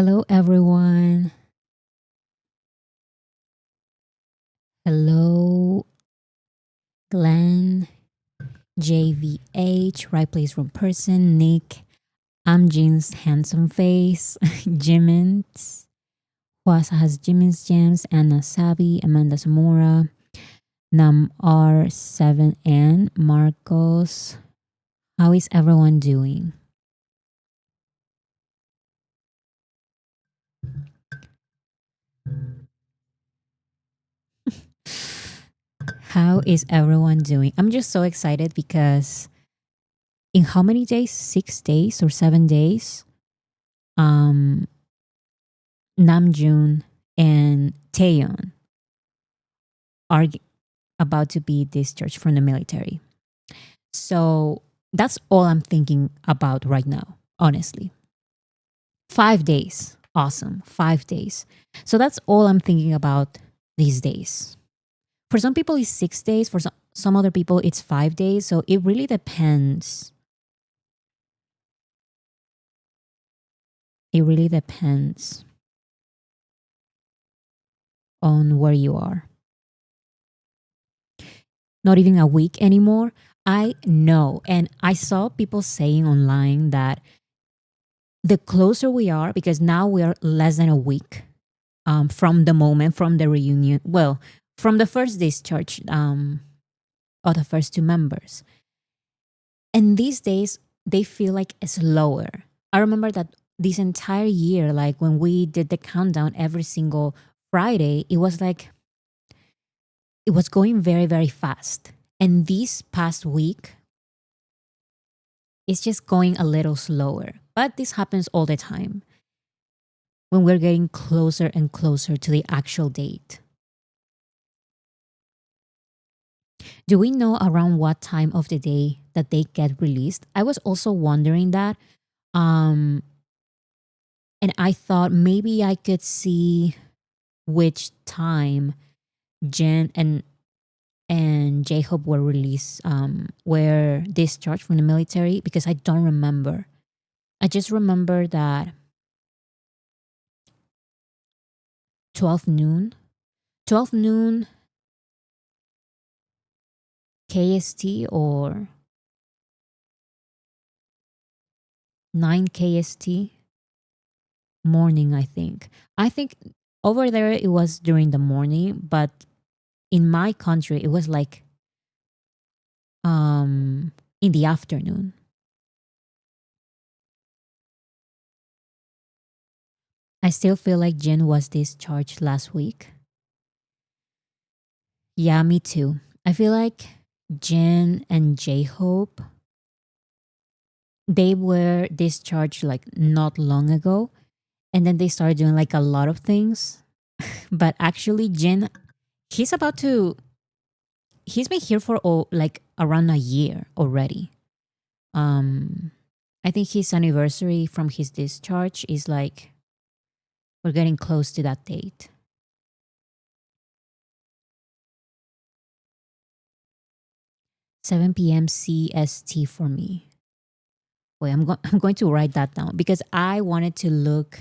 Hello, everyone. Hello, Glenn, JVH, Right Place, Wrong Person, Nick. I'm Jean's handsome face, Jimmins. Huasa has Jimmins Gems, Anna Sabi, Amanda Zamora, Nam R7N, Marcos. How is everyone doing? How is everyone doing? I'm just so excited because in how many days? 6 days or 7 days? Um, Namjoon and Taeyeon are about to be discharged from the military. So that's all I'm thinking about right now, honestly. 5 days. Awesome. 5 days. So that's all I'm thinking about these days. For some people, it's 6 days. For some other people, it's 5 days. So it really depends. It really depends on where you are. Not even a week anymore. I know. And I saw people saying online that the closer we are, because now we are less than a week from the moment, from the reunion, well, from the first discharge of the first two members. And these days, they feel like slower. I remember that this entire year, like when we did the countdown every single Friday, it was like, it was going very, very fast. And this past week, it's just going a little slower. But this happens all the time when we're getting closer and closer to the actual date. Do we know around what time of the day that they get released? I was also wondering that. Um, and I thought maybe I could see which time Jen and J Hope were released, were discharged from the military because I don't remember. I just remember that 12 noon, 12 noon KST or 9 KST morning, I think. I think over there it was during the morning, but in my country it was like in the afternoon. I still feel like Jin was discharged last week. Yeah, me too. I feel like Jin and J Hope, they were discharged like not long ago, and then they started doing like a lot of things. But actually Jin, he's about to he's been here for like around a year already. Um, I think his anniversary from his discharge is like we're getting close to that date. 7 p.m. CST for me. Wait, I'm going to write that down because I wanted to look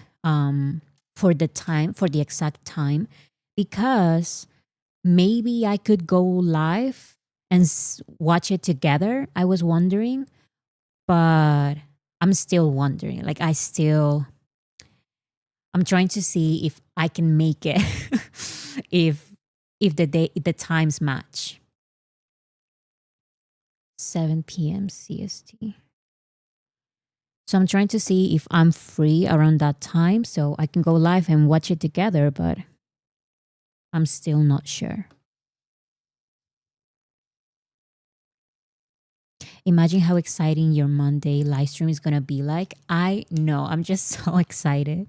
for the time, for the exact time, because maybe I could go live and watch it together. I was wondering, but I'm still wondering. Like I'm trying to see if I can make it if the times match. 7 p.m. CST. So I'm trying to see if I'm free around that time so I can go live and watch it together, but I'm still not sure. Imagine how exciting your Monday live stream is going to be like. I know, I'm just so excited.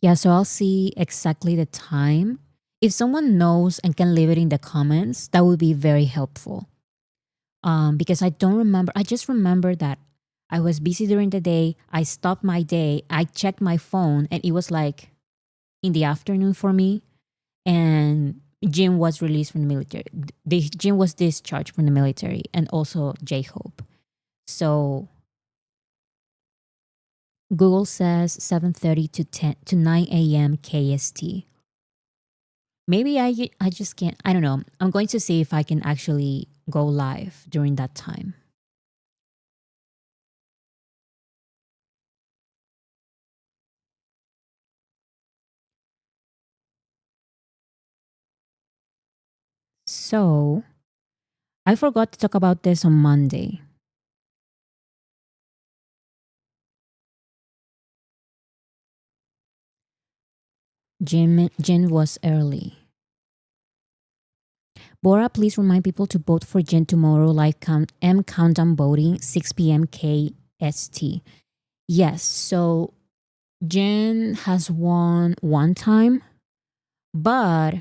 Yeah, so I'll see exactly the time. If someone knows and can leave it in the comments, that would be very helpful. Because I don't remember. I just remember that I was busy during the day. I stopped my day. I checked my phone, and it was like in the afternoon for me. And Jim was released from the military. Jim was discharged from the military, and also J Hope. So Google says 7:30 to 10 to 9 a.m. KST. Maybe I just can't. I don't know. I'm going to see if I can actually go live during that time. So I forgot to talk about this on Monday. Jin was early. Bora, please remind people to vote for Jin tomorrow, like M countdown voting, 6 p.m. KST. Yes, so Jin has won one time, but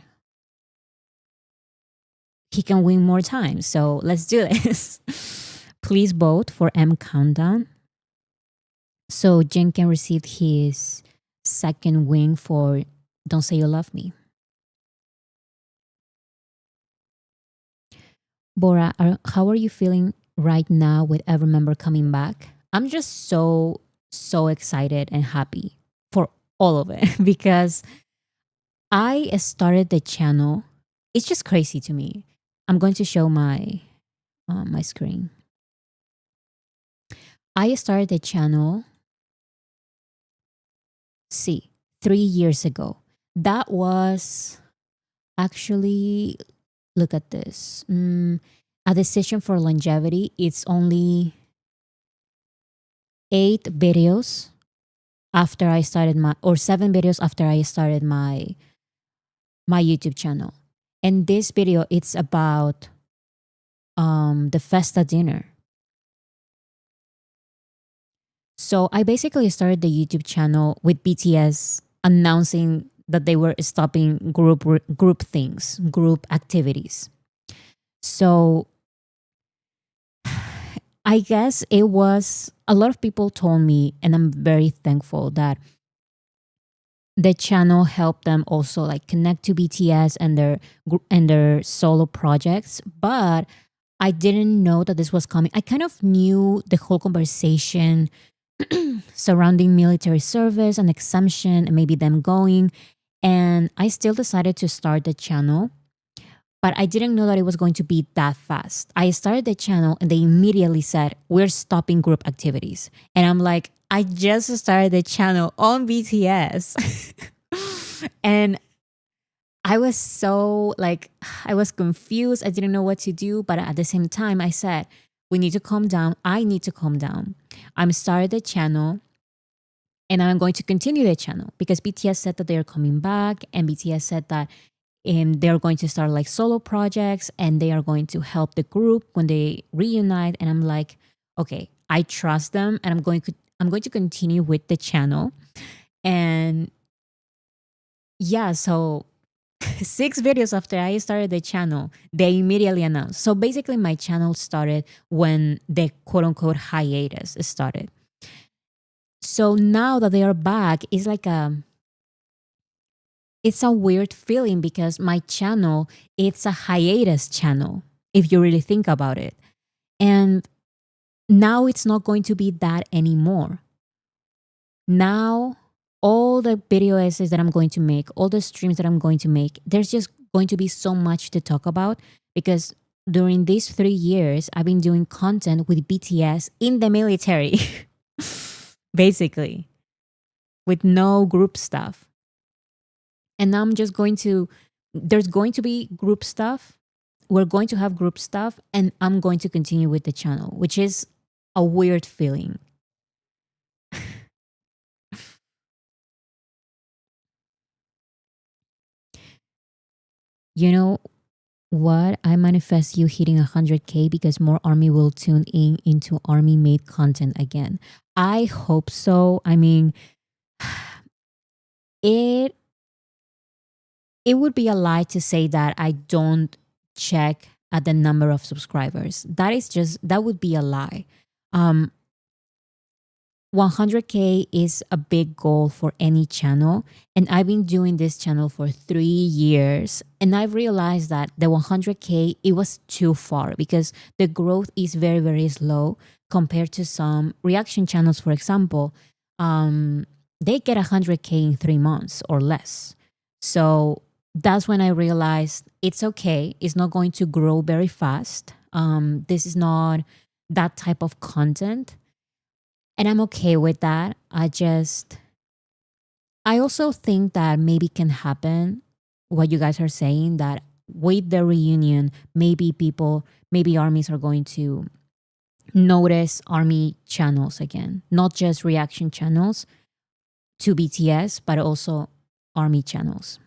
he can win more times. So let's do this. Please vote for M countdown so Jin can receive his second win for Don't Say You Love Me. Bora, how are you feeling right now with every member coming back? I'm just so excited and happy for all of it because I started the channel. It's just crazy to me. I'm going to show my screen. I started the channel, see, 3 years ago. That was actually, look at this. A decision for longevity. It's only 8 videos after I started my, or 7 videos after I started my YouTube channel. And this video, it's about the Festa dinner. So I basically started the YouTube channel with BTS announcing that they were stopping group things, group activities. So I guess it was a lot of people told me, and I'm very thankful that the channel helped them also like connect to BTS and their solo projects. But I didn't know that this was coming. I kind of knew the whole conversation surrounding military service and exemption and maybe them going. And I still decided to start the channel, but I didn't know that it was going to be that fast. I started the channel and they immediately said, we're stopping group activities. And I'm like, I just started the channel on BTS. And I was so like, I was confused. I didn't know what to do. But at the same time, I said, we need to calm down. I need to calm down. I'm started the channel and I'm going to continue the channel because BTS said that they're coming back and BTS said that they're going to start like solo projects and they are going to help the group when they reunite. And I'm like, okay, I trust them and I'm going to continue with the channel. And yeah, so 6 videos after I started the channel, they immediately announced. So basically my channel started when the quote unquote hiatus started. So now that they are back, it's a weird feeling because my channel, it's a hiatus channel, if you really think about it. And now it's not going to be that anymore. Now, all the video essays that I'm going to make, all the streams that I'm going to make, there's just going to be so much to talk about because during these 3 years, I've been doing content with BTS in the military, basically, with no group stuff. And now I'm just there's going to be group stuff. We're going to have group stuff and I'm going to continue with the channel, which is a weird feeling. You know what? I manifest you hitting 100K because more army will tune in into army made content again. I hope so. I mean, it would be a lie to say that I don't check at the number of subscribers. That would be a lie. 100K is a big goal for any channel. And I've been doing this channel for 3 years. And I've realized that the 100K, it was too far because the growth is very, very slow compared to some reaction channels, for example. um, they get 100K in 3 months or less. So that's when I realized it's okay. It's not going to grow very fast. This is not that type of content. And I'm okay with that. I also think that maybe can happen what you guys are saying, that with the reunion, maybe armies are going to notice army channels again, not just reaction channels to BTS, but also army channels.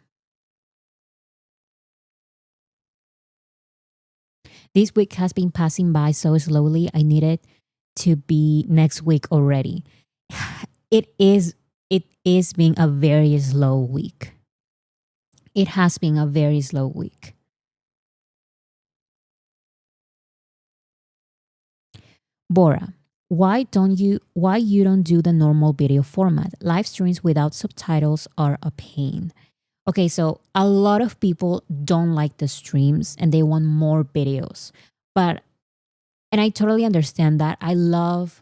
This week has been passing by so slowly. I need it to be next week already. It is it is being a very slow week. It has been a very slow week. Bora, why you don't do the normal video format? Live streams without subtitles are a pain. Okay, so a lot of people don't like the streams and they want more videos. But and I totally understand that. I love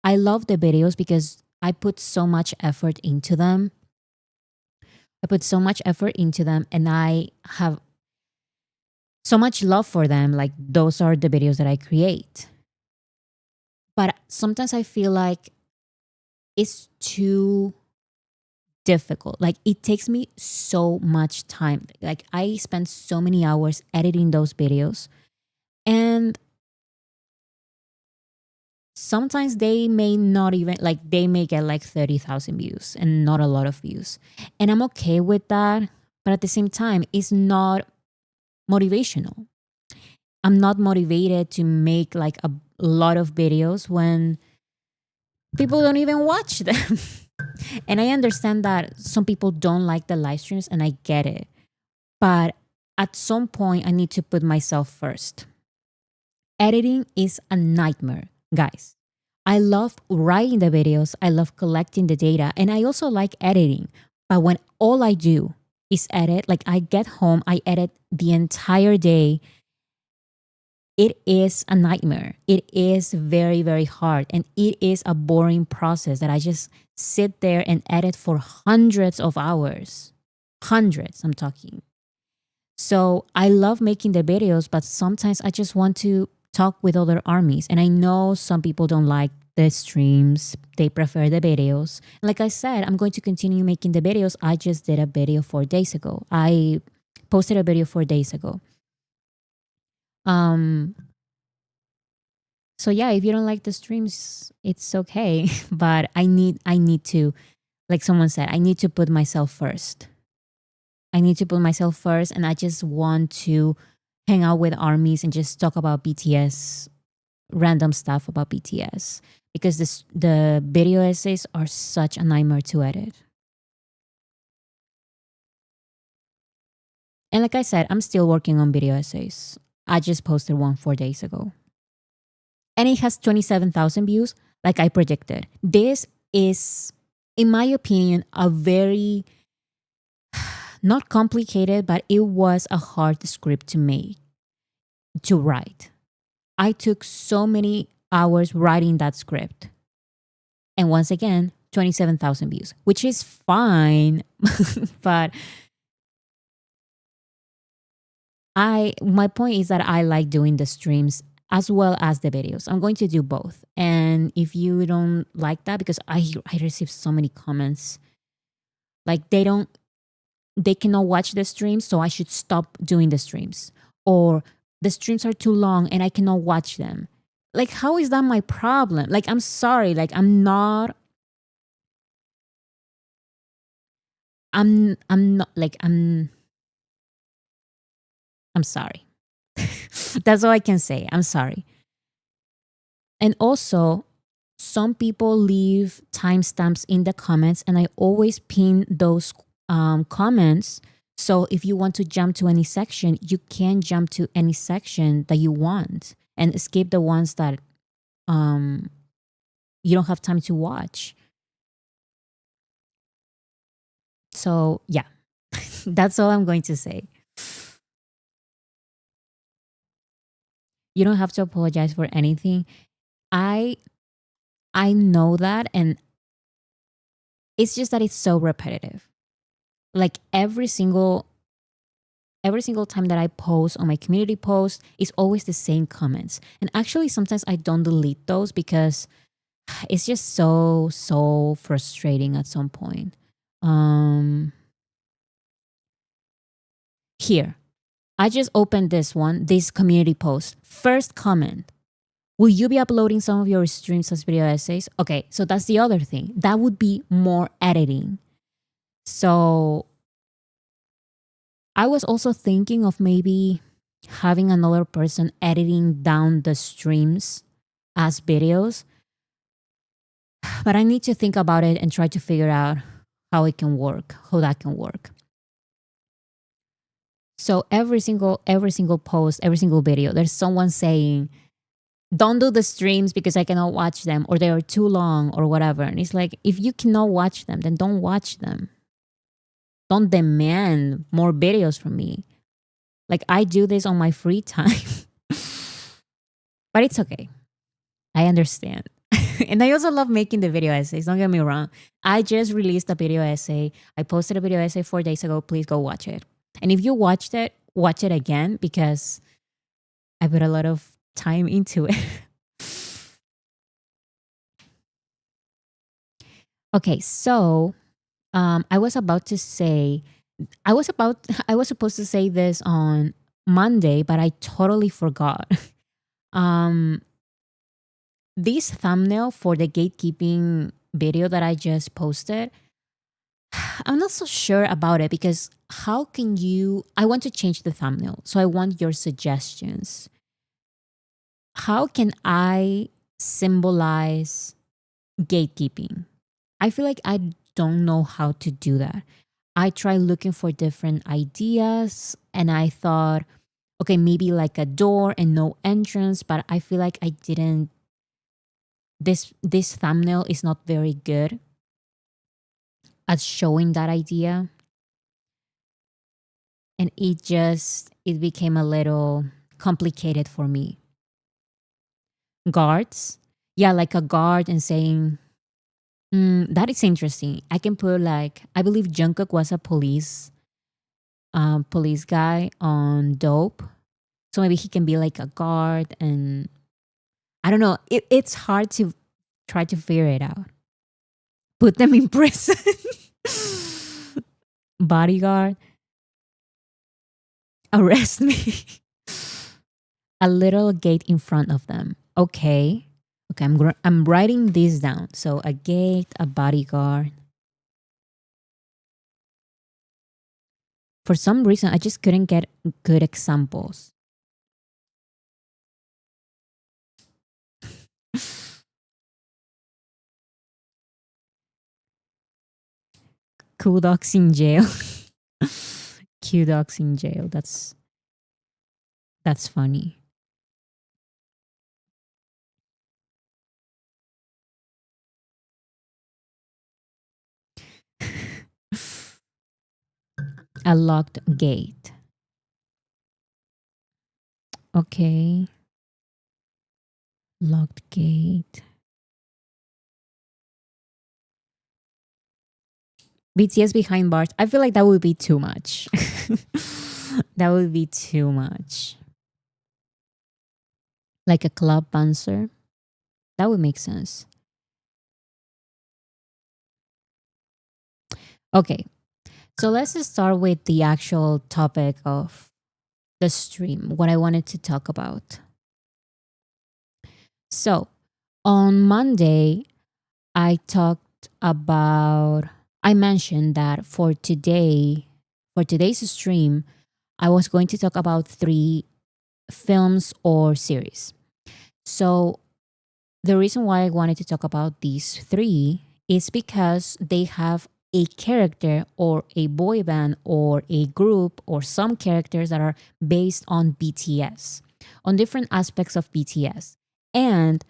the videos because I put so much effort into them. I put so much effort into them and I have so much love for them. Like those are the videos that I create. But sometimes I feel like it's too difficult. Like it takes me so much time. Like I spend so many hours editing those videos and sometimes they may not even like they may get like 30,000 views and not a lot of views. And I'm okay with that, but at the same time it's not motivational. I'm not motivated to make like a lot of videos when people don't even watch them. And I understand that some people don't like the live streams and I get it. But at some point I need to put myself first. Editing is a nightmare, guys. I love writing the videos, I love collecting the data, and I also like editing. But when all I do is edit, like I get home, I edit the entire day, it is a nightmare. It is very, very hard. And it is a boring process that I just sit there and edit for hundreds of hours. Hundreds, I'm talking. So I love making the videos, but sometimes I just want to talk with other armies. And I know some people don't like the streams, they prefer the videos. Like I said, I'm going to continue making the videos. I just did a video 4 days ago. I posted a video 4 days ago. Um, so yeah, if you don't like the streams, it's okay. But I need to, like someone said, I need to put myself first. I need to put myself first, and I just want to hang out with armies and just talk about BTS, random stuff about BTS, because the video essays are such a nightmare to edit. And like I said, I'm still working on video essays. I just posted one 4 days ago. And it has 27,000 views, like I predicted. This is, in my opinion, a very not complicated, but it was a hard script to make, to write. I took so many hours writing that script. And once again, 27,000 views, which is fine. But my point is that I like doing the streams as well as the videos. I'm going to do both. And if you don't like that, because I receive so many comments, like they cannot watch the streams, so I should stop doing the streams. Or the streams are too long and I cannot watch them. Like, how is that my problem? Like, I'm sorry. Like, I'm not like I'm sorry. That's all I can say. I'm sorry. And also, some people leave timestamps in the comments, and I always pin those comments. So if you want to jump to any section, you can jump to any section that you want and skip the ones that um, you don't have time to watch. So yeah, that's all I'm going to say. You don't have to apologize for anything. I I know that, and It's just that it's so repetitive. Like every single time that I post on my community post, it's always the same comments. And actually sometimes I don't delete those because it's just so frustrating at some point. Um Here, I just opened this community post. First comment. Will you be uploading some of your streams as video essays? Okay, so that's the other thing. That would be more editing. So I was also thinking of maybe having another person editing down the streams as videos, but I need to think about it and try to figure out how that can work. So every single post, every single video, there's someone saying, "Don't do the streams because I cannot watch them or they are too long or whatever." And it's like, if you cannot watch them, then don't watch them. Don't demand more videos from me. Like, I do this on my free time. But it's okay. I understand. And I also love making the video essays. Don't get me wrong. I just released a video essay. I posted a video essay 4 days ago. Please go watch it. And if you watched it, watch it again because I put a lot of time into it. Okay, so I was about to say, I was supposed to say this on Monday, but I totally forgot. Um, this thumbnail for the gatekeeping video that I just posted, I'm not so sure about it because how can you? I want to change the thumbnail, so I want your suggestions. How can I symbolize gatekeeping? I feel like I don't know how to do that. I tried looking for different ideas and I thought, okay, maybe like a door and no entrance, but I feel like I didn't this thumbnail is not very good at showing that idea. And it became a little complicated for me. Guards. Yeah, like a guard and saying, that is interesting. I can put like I believe Jungkook was a police guy on Dope. So maybe he can be like a guard and I don't know. It's hard to try to figure it out. Put them in prison. Bodyguard, arrest me. A little gate in front of them. Okay. Okay, I'm writing this down. So a gate, a bodyguard. For some reason, I just couldn't get good examples. Cool dogs in jail. Q dogs in jail. That's funny. A locked gate. Okay. Locked gate. BTS behind bars. I feel like that would be too much. That would be too much. Like a club bouncer. That would make sense. Okay. So let's just start with the actual topic of the stream, what I wanted to talk about. So on Monday, I mentioned that for today's stream, I was going to talk about 3 films or series. So the reason why I wanted to talk about these 3 is because they have a character or a boy band or a group or some characters that are based on BTS, on different aspects of BTS. And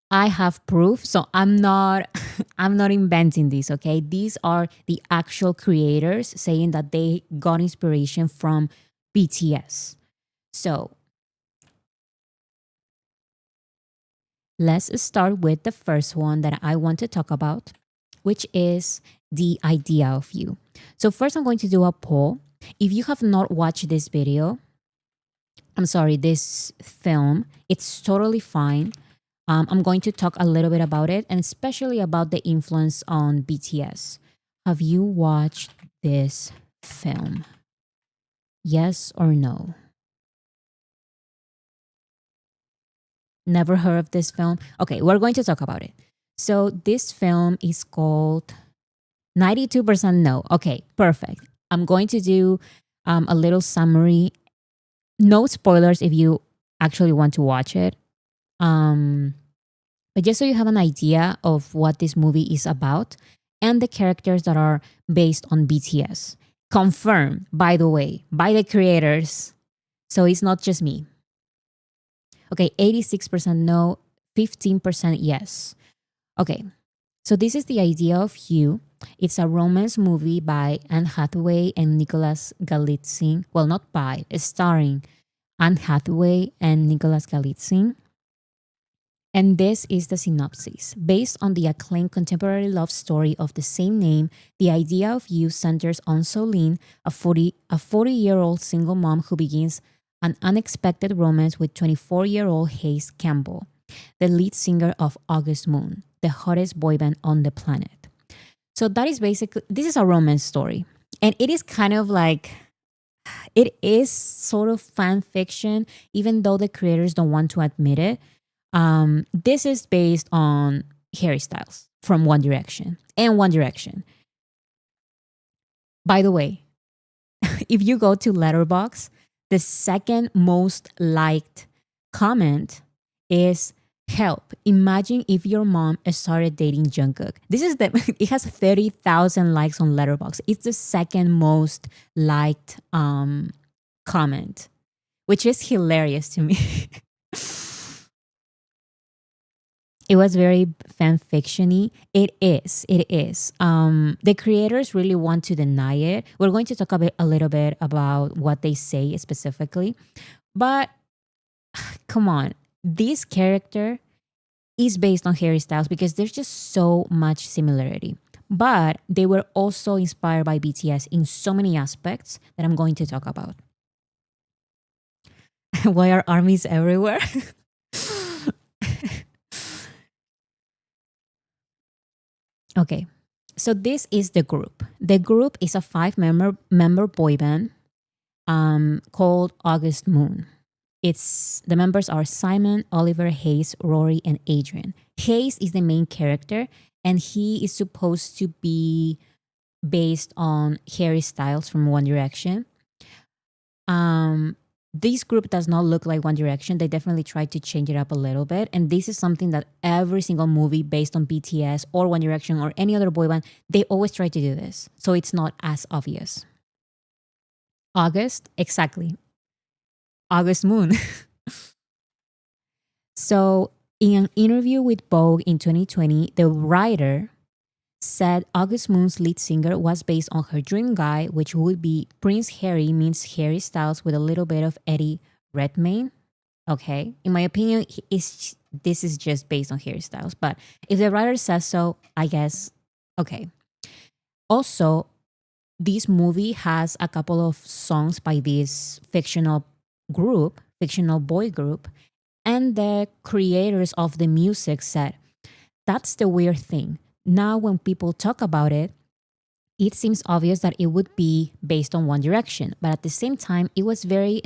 I have proof, so I'm not I'm not inventing this, okay? These are the actual creators saying that they got inspiration from BTS. So, let's start with the first one that I want to talk about. which is the idea of you. So first I'm going to do a poll. If you have not watched this video, I'm sorry, this film, it's totally fine. I'm going to talk a little bit about it and especially about the influence on BTS. Have you watched this film? Yes or no? Never heard of this film? Okay, we're going to talk about it. So this film is called 92% no. Okay, perfect. I'm going to do a little summary. No spoilers if you actually want to watch it. Um, but just so you have an idea of what this movie is about and the characters that are based on BTS. Confirmed, by the way, by the creators. So it's not just me. Okay, 86% no, 15% yes. Okay, so this is the idea of you. It's a romance movie by Anne Hathaway and Nicholas Galitzin. Well, not by, it's starring Anne Hathaway and Nicholas Galitzin. And this is the synopsis. Based on the acclaimed contemporary love story of the same name, the idea of you centers on Solene, a 40-year-old single mom who begins an unexpected romance with 24-year-old Hayes Campbell, the lead singer of August Moon, the hottest boy band on the planet. So that is basically, this is a romance story. And it is kind of like, it is sort of fan fiction, even though the creators don't want to admit it. This is based on Harry Styles from One Direction and One Direction. By the way, if you go to Letterboxd, the second most liked comment is help. Imagine if your mom started dating Jungkook. This is it has 30,000 likes on Letterboxd. It's the second most liked comment, which is hilarious to me. It was very fan fictiony. It is. It is. The creators really want to deny it. We're going to talk a little bit about what they say specifically. But come on, this character is based on Harry Styles because there's just so much similarity. But they were also inspired by BTS in so many aspects that I'm going to talk about. Why are armies everywhere? Okay, so this is the group. The group is a five member boy band called August Moon. It's the members are Simon, Oliver, Hayes, Rory, and Adrian. Hayes is the main character, and he is supposed to be based on Harry Styles from One Direction. This group does not look like One Direction. They definitely tried to change it up a little bit. And this is something that every single movie based on BTS or One Direction or any other boy band, they always try to do this. So it's not as obvious. August, exactly. August Moon. So in an interview with Vogue in 2020, the writer said August Moon's lead singer was based on her dream guy, which would be Prince Harry means Harry Styles with a little bit of Eddie Redmayne. Okay. In my opinion, this is just based on Harry Styles. But if the writer says so, I guess, okay. Also, this movie has a couple of songs by this fictional boy group. And the creators of the music said, that's the weird thing. Now, when people talk about it, it seems obvious that it would be based on One Direction. But at the same time, it was very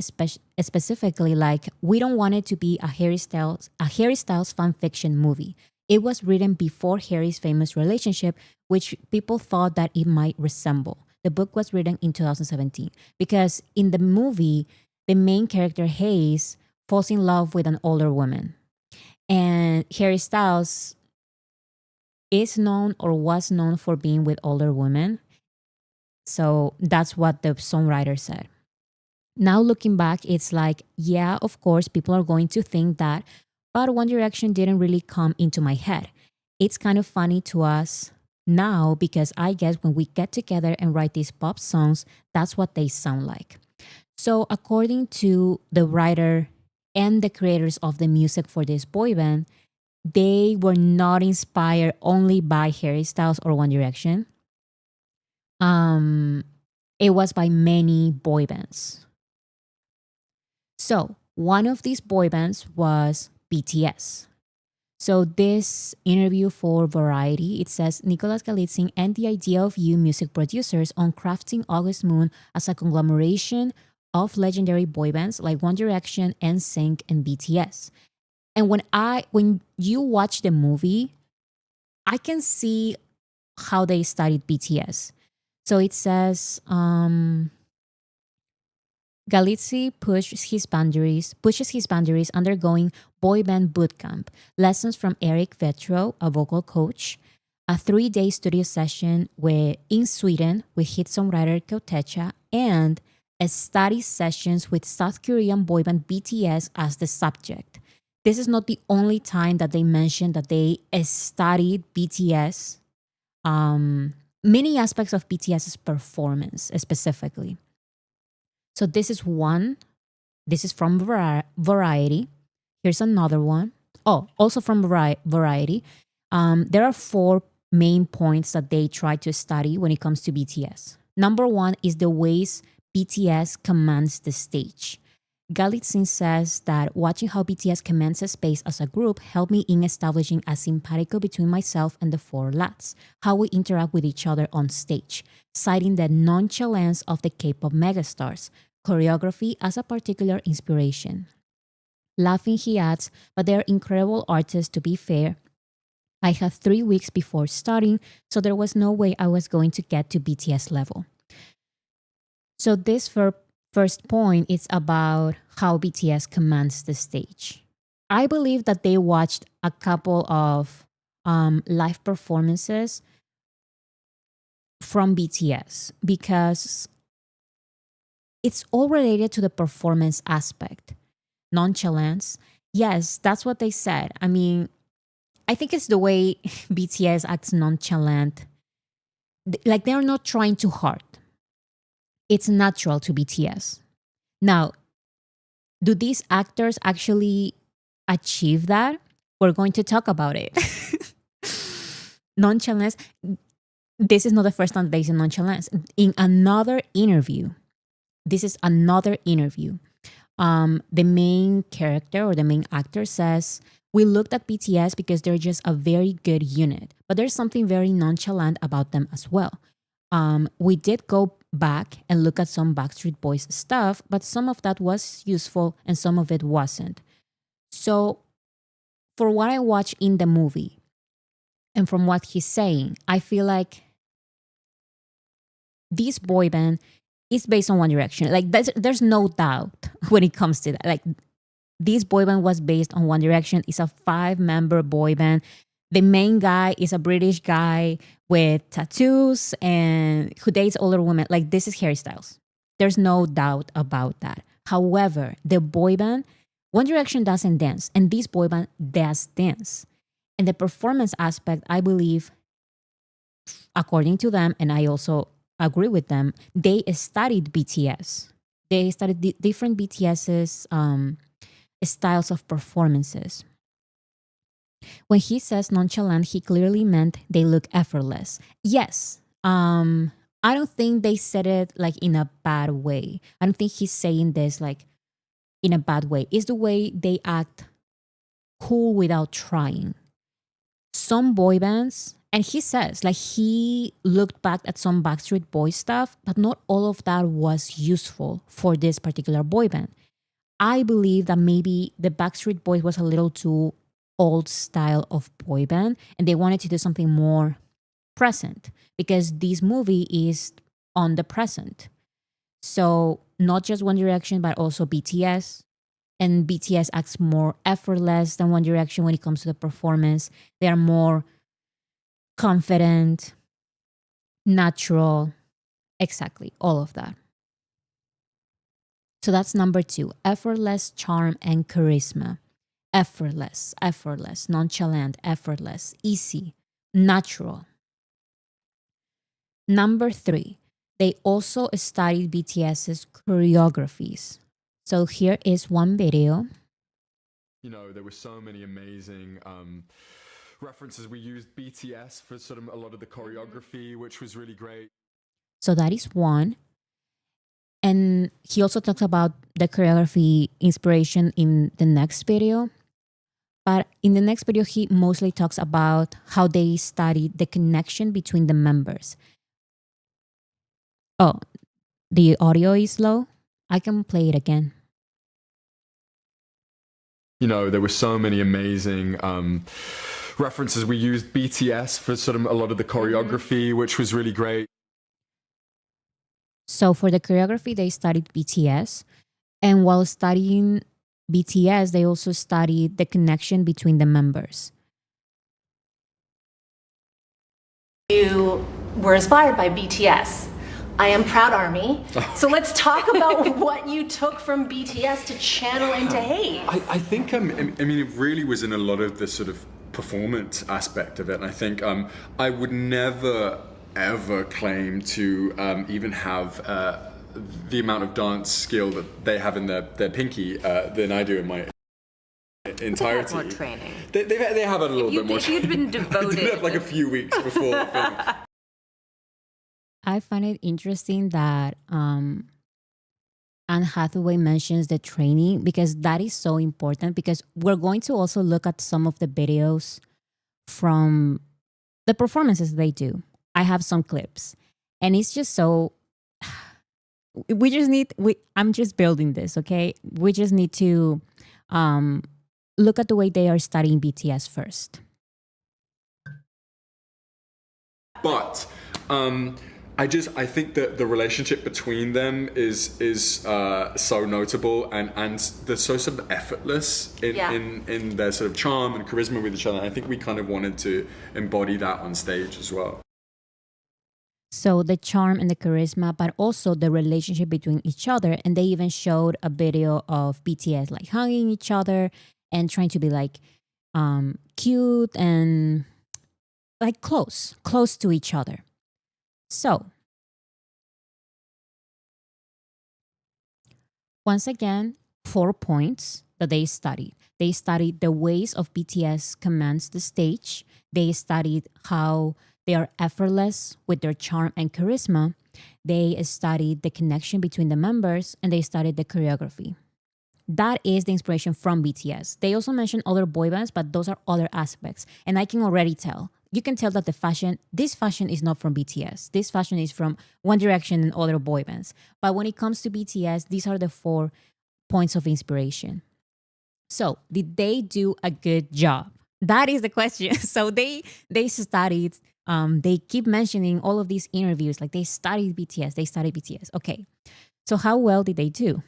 specifically like, we don't want it to be a Harry Styles fan fiction movie. It was written before Harry's famous relationship, which people thought that it might resemble. The book was written in 2017 because in the movie, the main character, Hayes, falls in love with an older woman. And Harry Styles is known or was known for being with older women. So that's what the songwriter said. Now looking back, it's like, yeah, of course, people are going to think that, but One Direction didn't really come into my head. It's kind of funny to us now because I guess when we get together and write these pop songs, that's what they sound like. So according to the writer and the creators of the music for this boy band, they were not inspired only by Harry Styles or One Direction. Um, it was by many boy bands. So one of these boy bands was BTS. So this interview for Variety, it says Nicholas Galitzin and the idea of you music producers on crafting August Moon as a conglomeration of legendary boy bands like One Direction, NSYNC, and BTS. And when you watch the movie, I can see how they studied BTS. So it says Galizzi pushes his boundaries undergoing boy band bootcamp, lessons from Eric Vetro, a vocal coach, a 3-day studio session in Sweden with hit songwriter Kotecha, and a study sessions with South Korean boy band BTS as the subject. This is not the only time that they mentioned that they studied BTS, many aspects of BTS's performance specifically. So this is one. This is from Variety. Here's another one. Oh, also from Variety. There are 4 main points that they try to study when it comes to BTS. Number 1 is the ways BTS commands the stage. Galitzin says that watching how BTS commands a space as a group helped me in establishing a simpatico between myself and the 4 lads, how we interact with each other on stage, citing the nonchalance of the K-pop megastars, choreography as a particular inspiration. Laughing, he adds, but they're incredible artists to be fair. I had 3 weeks before starting, so there was no way I was going to get to BTS level. So this first point is about how BTS commands the stage. I believe that they watched a couple of live performances from BTS because it's all related to the performance aspect. Nonchalance. Yes, that's what they said. I mean, I think it's the way BTS acts nonchalant. Like they're not trying too hard. It's natural to BTS. Now, do these actors actually achieve that? We're going to talk about it. Nonchalance. This is not the first time they say nonchalance. In another interview, this is another interview. The main character or the main actor says, we looked at BTS because they're just a very good unit, but there's something very nonchalant about them as well. We did go back and look at some Backstreet Boys stuff, but some of that was useful and some of it wasn't. So for what I watched in the movie and from what he's saying, I feel like this boy band is based on One Direction. Like there's no doubt when it comes to that. Like this boy band was based on One Direction. It's a 5-member boy band. The main guy is a British guy with tattoos and who dates older women. Like this is Harry Styles. There's no doubt about that. However, the boy band, One Direction doesn't dance, and this boy band does dance. And the performance aspect, I believe, according to them, and I also agree with them, they studied BTS. They studied different BTS's styles of performances. When he says nonchalant, he clearly meant they look effortless. Yes, I don't think they said it like in a bad way. I don't think he's saying this like in a bad way. It's the way they act cool without trying. Some boy bands, and he says like he looked back at some Backstreet Boys stuff, but not all of that was useful for this particular boy band. I believe that maybe the Backstreet Boys was a little too old style of boy band and they wanted to do something more present because this movie is on the present. So not just One Direction, but also BTS. And BTS acts more effortless than One Direction when it comes to the performance. They are more confident, natural, exactly, all of that. So that's number 2, effortless charm and charisma. Effortless, nonchalant, effortless, easy, natural. Number 3, they also studied BTS's choreographies. So here is one video. There were so many amazing references. We used BTS for sort of a lot of the choreography, which was really great. So that is one. And he also talks about the choreography inspiration in the next video. But in the next video, he mostly talks about how they studied the connection between the members. Oh, the audio is low. I can play it again. There were so many amazing references. We used BTS for sort of a lot of the choreography, which was really great. So for the choreography, they studied BTS. And while studying BTS, they also studied the connection between the members. You were inspired by BTS. I am Proud Army. So let's talk about what you took from BTS to channel into hate. I think, I mean, it really was in a lot of the sort of performance aspect of it. And I think I would never, ever claim to even have the amount of dance skill that they have in their pinky than I do in my entirety. They have more training. They have had a little bit more training. If you'd been devoted. I did have like a few weeks before the film. I find it interesting that Anne Hathaway mentions the training because that is so important because we're going to also look at some of the videos from the performances they do. I have some clips and it's just so I'm just building this, okay? We just need to look at the way they are studying BTS first. But I think that the relationship between them is so notable and they're so sort of effortless in their sort of charm and charisma with each other. I think we kind of wanted to embody that on stage as well. So the charm and the charisma, but also the relationship between each other. And they even showed a video of BTS like hugging each other and trying to be like cute and like close to each other. So once again, 4 points that they studied. They studied the ways of BTS commands the stage. They studied how they are effortless with their charm and charisma. They studied the connection between the members and they studied the choreography. That is the inspiration from BTS. They also mentioned other boy bands, but those are other aspects. And I can already tell. You can tell that this fashion is not from BTS. This fashion is from One Direction and other boy bands. But when it comes to BTS, these are the 4 points of inspiration. So, did they do a good job? That is the question. So they studied. They keep mentioning all of these interviews, like they studied BTS. They studied BTS. Okay, so how well did they do?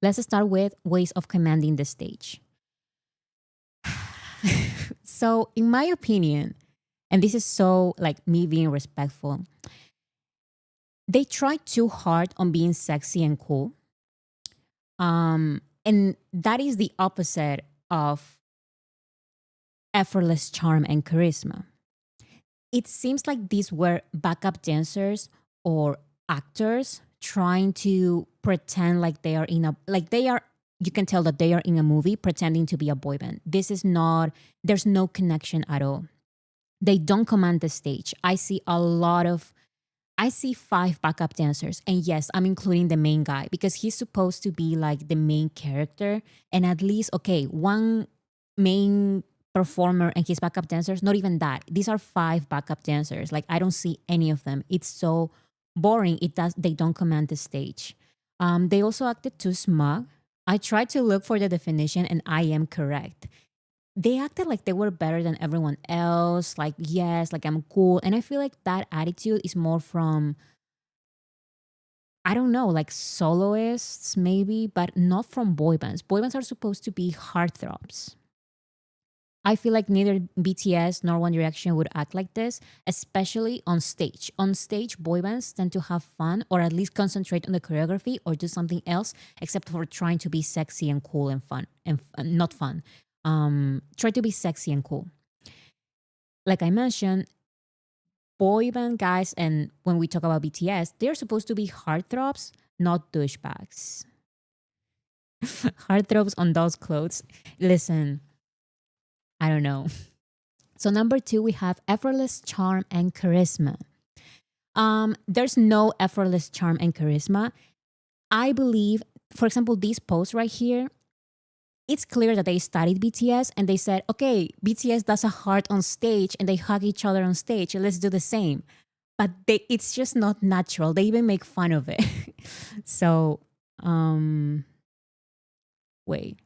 Let's start with ways of commanding the stage. So, in my opinion, and this is so like me being respectful, they tried too hard on being sexy and cool. And that is the opposite of effortless charm and charisma. It seems like these were backup dancers or actors trying to pretend like they are you can tell that they are in a movie pretending to be a boy band. There's no connection at all. They don't command the stage. I see 5 backup dancers. And yes, I'm including the main guy because he's supposed to be like the main character. And at least, okay, one main performer and his backup dancers, not even that. These are 5 backup dancers. Like I don't see any of them. It's so boring. They don't command the stage. They also acted too smug. I tried to look for the definition and I am correct. They acted like they were better than everyone else. Like, yes, like I'm cool. And I feel like that attitude is more from, I don't know, like soloists maybe, but not from boy bands. Boy bands are supposed to be heartthrobs. I feel like neither BTS nor One Direction would act like this, especially on stage. On stage, boy bands tend to have fun or at least concentrate on the choreography or do something else except for trying to be sexy and cool and fun and not fun. Try to be sexy and cool. Like I mentioned, boy band guys, and when we talk about BTS, they're supposed to be heartthrobs, not douchebags. Heartthrobs on those clothes. Listen, I don't know. So number two, we have effortless charm and charisma. There's no effortless charm and charisma. I believe, for example, this post right here, it's clear that they studied BTS and they said, okay, BTS does a heart on stage and they hug each other on stage. Let's do the same. But it's just not natural. They even make fun of it. So, wait.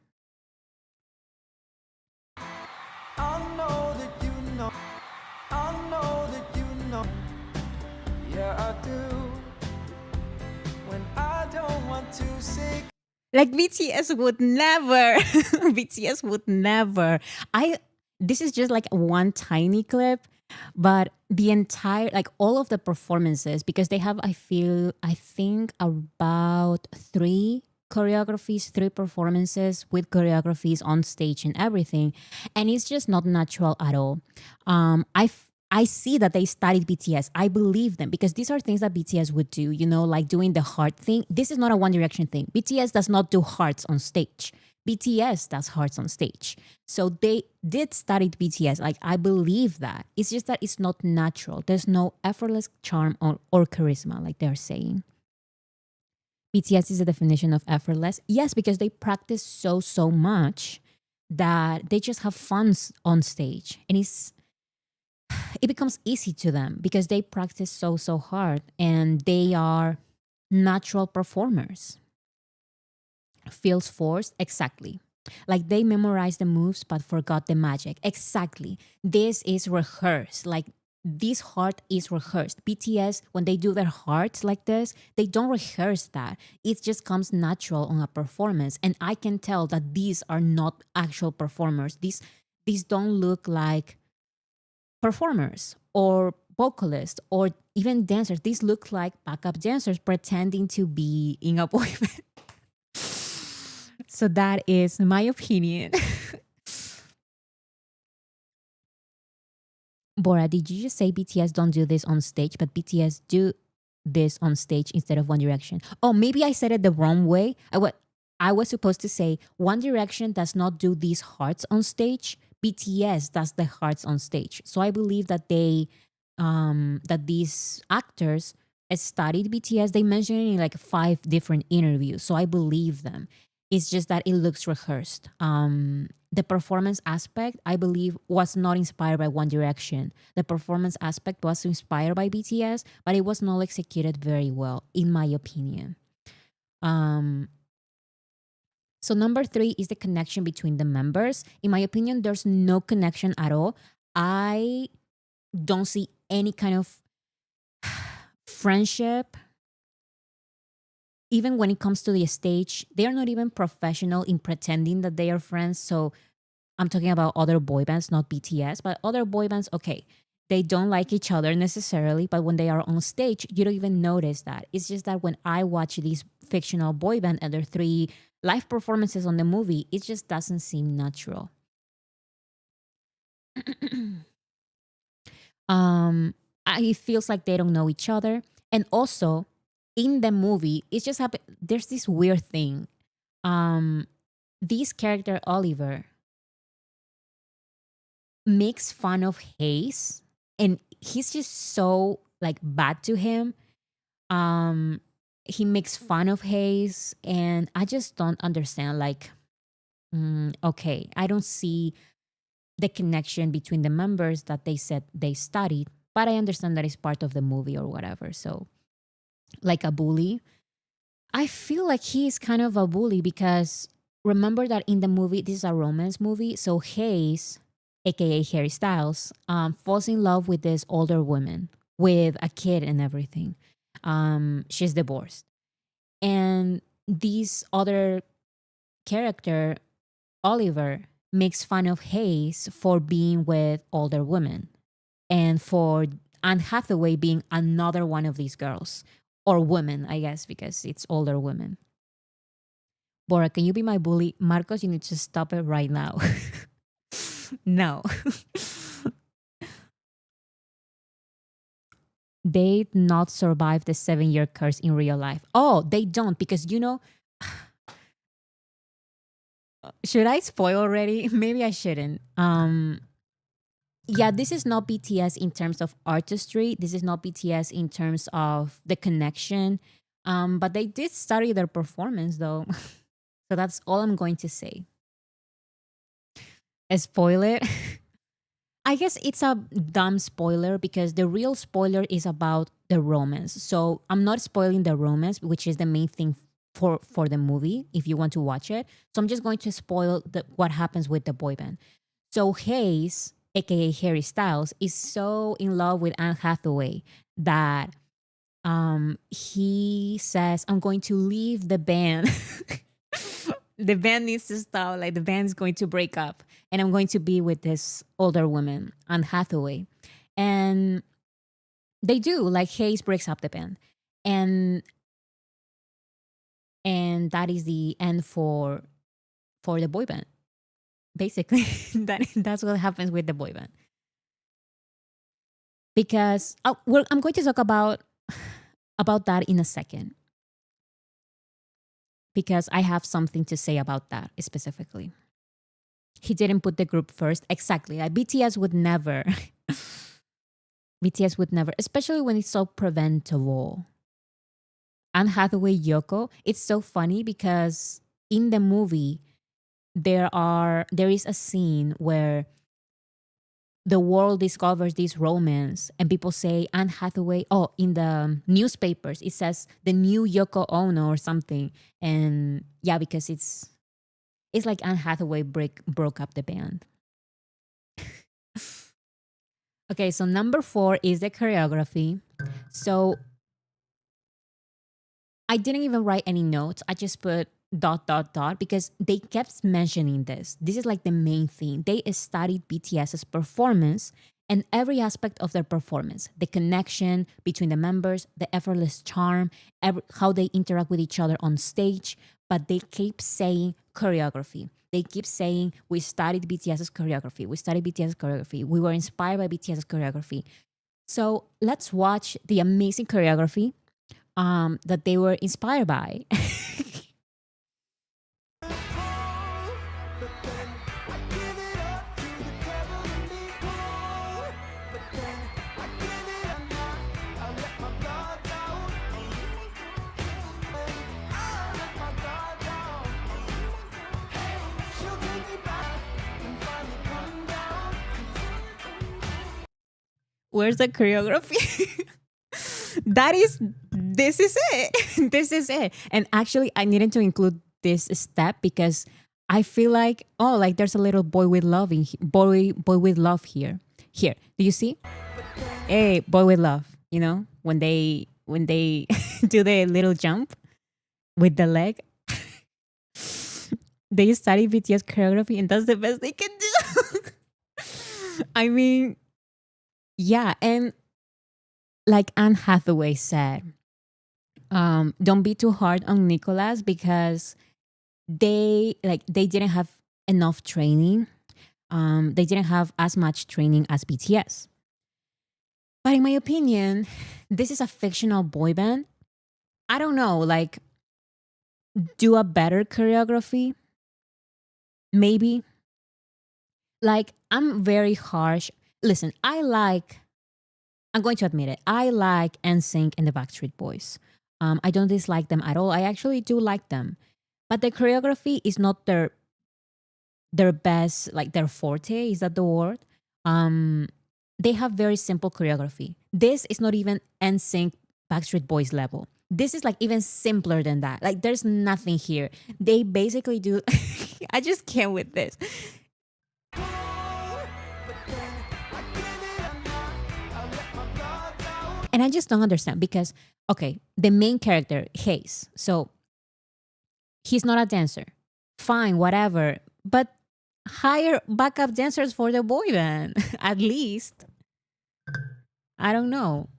I know that you know. I know that you know. Yeah, I do. When I don't want to say. Like BTS would never. BTS would never. I This is just like one tiny clip, but the entire, like all of the performances, because they have, I think about three performances with choreographies on stage and everything, and it's just not natural at all. I see that they studied BTS. I believe them because these are things that BTS would do, like doing the heart thing. This is not a One Direction thing. BTS does not do hearts on stage. BTS does hearts on stage. So they did study BTS. Like, I believe that. It's just that it's not natural. There's no effortless charm or charisma, like they're saying. BTS is the definition of effortless. Yes, because they practice so much that they just have fun on stage. And it becomes easy to them because they practice so hard and they are natural performers. Feels forced? Exactly. Like they memorized the moves but forgot the magic. Exactly. This is rehearsed. Like this heart is rehearsed. BTS, when they do their hearts like this, they don't rehearse that. It just comes natural on a performance. And I can tell that these are not actual performers. These don't look like performers or vocalists or even dancers. These look like backup dancers pretending to be in a boy band. So that is my opinion. Bora, did you just say BTS don't do this on stage, but BTS do this on stage instead of One Direction? Oh, maybe I said it the wrong way. I was supposed to say One Direction does not do these hearts on stage. BTS does the hearts on stage. So I believe that that these actors studied BTS. They mentioned it in like 5 different interviews. So I believe them. It's just that it looks rehearsed. The performance aspect, I believe, was not inspired by One Direction. The performance aspect was inspired by BTS, but it was not executed very well, in my opinion. So number 3 is the connection between the members. In my opinion, there's no connection at all. I don't see any kind of friendship. Even when it comes to the stage, they are not even professional in pretending that they are friends. So I'm talking about other boy bands, not BTS, but other boy bands, okay, they don't like each other necessarily, but when they are on stage, you don't even notice that. It's just that when I watch these fictional boy band and their 3 live performances on the movie, it just doesn't seem natural. It feels like they don't know each other. And also, in the movie, it's just happened. There's this weird thing. This character Oliver makes fun of Hayes, and he's just so like bad to him. He makes fun of Hayes, and I just don't understand. Like, okay, I don't see the connection between the members that they said they studied, but I understand that it's part of the movie or whatever. So, like a bully, I feel like he is kind of a bully because remember that in the movie, this is a romance movie. So Hayes, aka Harry Styles, falls in love with this older woman with a kid and everything. She's divorced. And this other character, Oliver, makes fun of Hayes for being with older women and for Anne Hathaway being another one of these girls or women, I guess, because it's older women. Bora, can you be my bully? Marcos, you need to stop it right now. No. They not survive the 7-year curse in real life. Oh, they don't because Should I spoil already? Maybe I shouldn't. Yeah, this is not BTS in terms of artistry. This is not BTS in terms of the connection. But they did study their performance though. So that's all I'm going to say. Spoil it. I guess it's a dumb spoiler because the real spoiler is about the romance. So I'm not spoiling the romance, which is the main thing for the movie if you want to watch it. So I'm just going to spoil what happens with the boy band. So Hayes, aka Harry Styles, is so in love with Anne Hathaway that he says, I'm going to leave the band. The band needs to stop. Like the band's going to break up, and I'm going to be with this older woman, Anne Hathaway. And they do. Like Hayes breaks up the band, and that is the end for the boy band. Basically, that's what happens with the boy band. Because I'm going to talk about that in a second because I have something to say about that specifically. He didn't put the group first. Exactly. Like BTS would never. BTS would never, especially when it's so preventable. Anne Hathaway Yoko, it's so funny because in the movie there is a scene where the world discovers this romance and people say Anne Hathaway, oh, in the newspapers it says the new Yoko Ono or something. And yeah, because it's like Anne Hathaway broke up the band. Okay, so number 4 is the choreography. So I didn't even write any notes. I just put dot dot dot because they kept mentioning this. This is like the main thing. They studied BTS's performance and every aspect of their performance, the connection between the members, the effortless charm, how they interact with each other on stage. But they keep saying choreography. They keep saying, we studied BTS's choreography. We studied BTS's choreography. We were inspired by BTS's choreography. So let's watch the amazing choreography that they were inspired by. Where's the choreography? This is it. This is it. And actually, I needed to include this step because I feel like, oh, like there's a little boy with love boy with love here. Here, do you see? Hey, boy with love. You know when they do the little jump with the leg. They study BTS choreography, and that's the best they can do. I mean, yeah, and like Anne Hathaway said, don't be too hard on Nicholas because they didn't have enough training. They didn't have as much training as BTS. But in my opinion, this is a fictional boy band. I don't know, like do a better choreography, maybe. Like I'm very harsh. Listen, I'm going to admit it. I like NSYNC and the Backstreet Boys. I don't dislike them at all. I actually do like them, but the choreography is not their best, like their forte. Is that the word? They have very simple choreography. This is not even NSYNC Backstreet Boys level. This is like even simpler than that. Like there's nothing here. They basically do. I just can't with this. And I just don't understand because, okay, the main character, Hayes, so he's not a dancer. Fine, whatever. But hire backup dancers for the boy band, at least. I don't know.